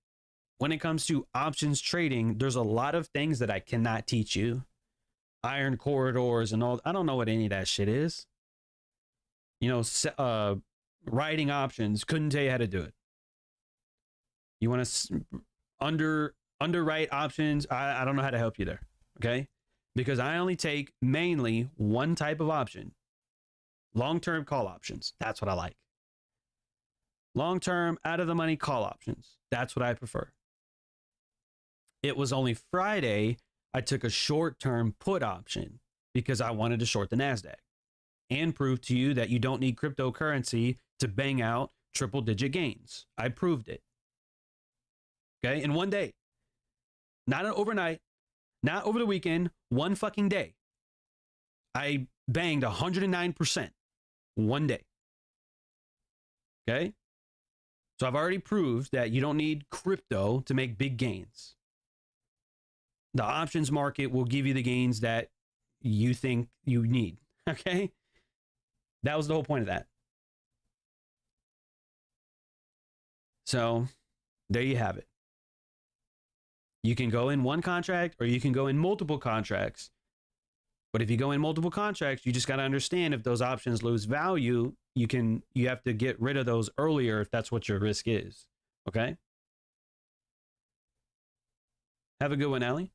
when it comes to options trading, there's a lot of things that I cannot teach you. Iron corridors and all. I don't know what any of that shit is. Writing options, couldn't tell you how to do it. You want to underwrite options, I don't know how to help you there, okay? Because I only take mainly one type of option. Long-term call options. That's what I like. Long-term, out-of-the-money call options. That's what I prefer. It was only Friday I took a short-term put option because I wanted to short the Nasdaq and prove to you that you don't need cryptocurrency to bang out triple digit gains. I proved it. Okay. In one day, not overnight, not over the weekend, one fucking day. I banged 109% one day. Okay. So I've already proved that you don't need crypto to make big gains. The options market will give you the gains that you think you need. Okay. That was the whole point of that. So there you have it. You can go in one contract or you can go in multiple contracts. But if you go in multiple contracts, you just got to understand if those options lose value, you have to get rid of those earlier if that's what your risk is. Okay? Have a good one, Allie.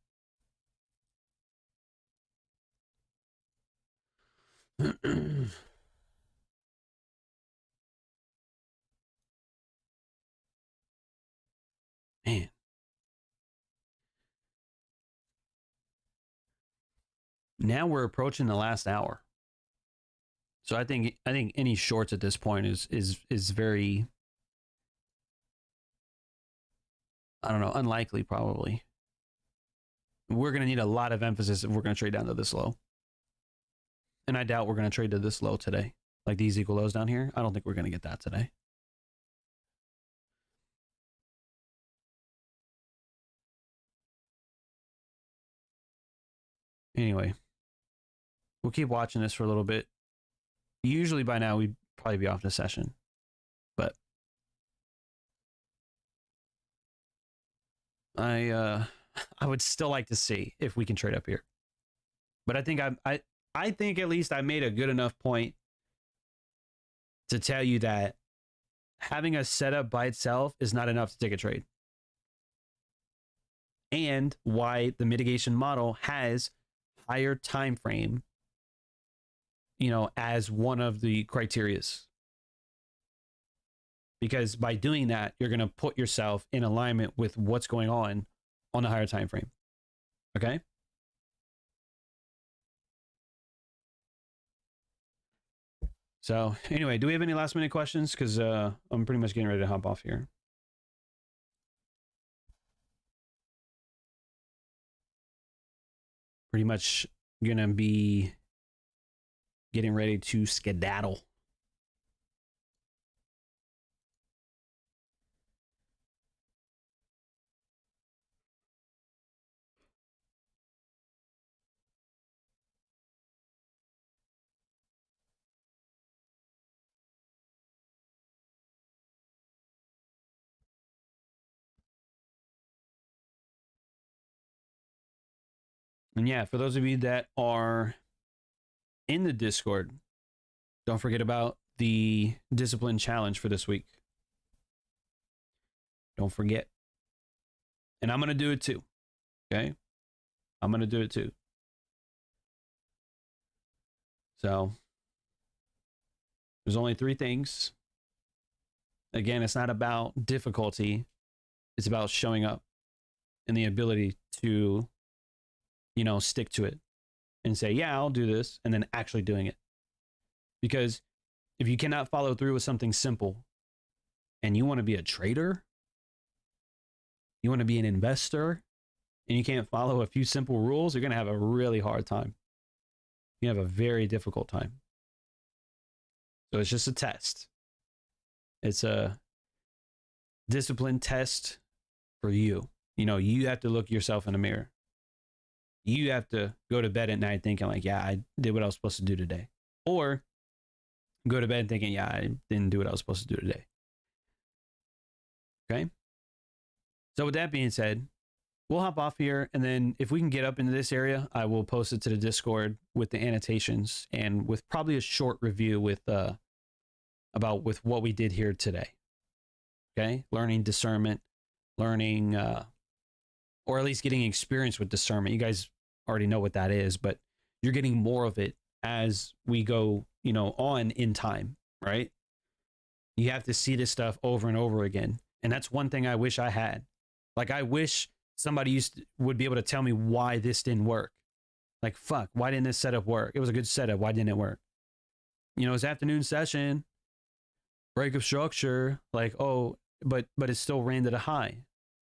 Man. Now we're approaching the last hour. So I think any shorts at this point is very, I don't know, unlikely probably. We're going to need a lot of emphasis if we're going to trade down to this low. And I doubt we're going to trade to this low today. Like these equal lows down here. I don't think we're going to get that today. Anyway, we'll keep watching this for a little bit. Usually by now we'd probably be off the session, but I would still like to see if we can trade up here. But I think I think at least I made a good enough point to tell you that having a setup by itself is not enough to take a trade. And why the mitigation model has higher time frame, you know, as one of the criterias. Because by doing that, you're going to put yourself in alignment with what's going on the higher time frame. Okay? So anyway, do we have any last minute questions? Because I'm pretty much getting ready to hop off here. Pretty much gonna be getting ready to skedaddle. And yeah, for those of you that are in the Discord, don't forget about the discipline challenge for this week. Don't forget. And I'm going to do it too. Okay? I'm going to do it too. So, there's only 3 things. Again, it's not about difficulty. It's about showing up and the ability to, you know, stick to it and say, yeah, I'll do this, and then actually doing it. Because if you cannot follow through with something simple and you want to be a trader, you want to be an investor, and you can't follow a few simple rules, you're going to have a really hard time. You have a very difficult time. So it's just a test. It's a discipline test for you. You know, you have to look yourself in the mirror. You have to go to bed at night thinking like, yeah, I did what I was supposed to do today. Or go to bed thinking, yeah, I didn't do what I was supposed to do today. Okay? So with that being said, we'll hop off here. And then if we can get up into this area, I will post it to the Discord with the annotations and with probably a short review with about with what we did here today. Okay? Learning discernment, learning or at least getting experience with discernment. You guys already know what that is, but you're getting more of it as we go, you know, on in time, right? You have to see this stuff over and over again. And that's one thing I wish I had. Like, I wish somebody would be able to tell me why this didn't work. Like, fuck, why didn't this setup work? It was a good setup. Why didn't it work? You know, it's afternoon session. break of structure, like, oh, but it still ran to the high,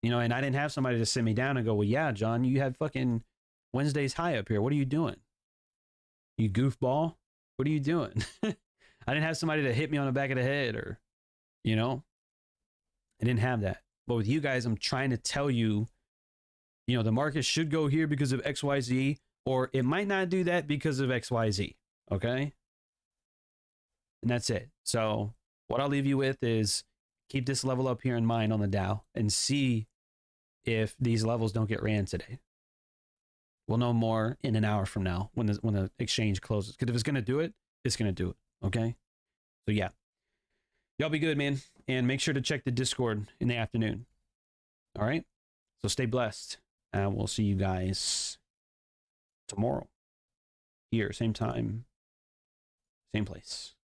you know, and I didn't have somebody to sit me down and go, well, yeah, John, you had fucking Wednesday's high up here. What are you doing? You goofball. What are you doing? I didn't have somebody to hit me on the back of the head or, you know, I didn't have that. But with you guys, I'm trying to tell you, you know, the market should go here because of XYZ, or it might not do that because of XYZ. Okay. And that's it. So what I'll leave you with is keep this level up here in mind on the Dow and see if these levels don't get ran today. We'll know more in an hour from now when the exchange closes. Because if it's going to do it, it's going to do it. Okay. So yeah, y'all be good, man. And make sure to check the Discord in the afternoon. All right. So stay blessed. And we'll see you guys tomorrow. Here, same time, same place.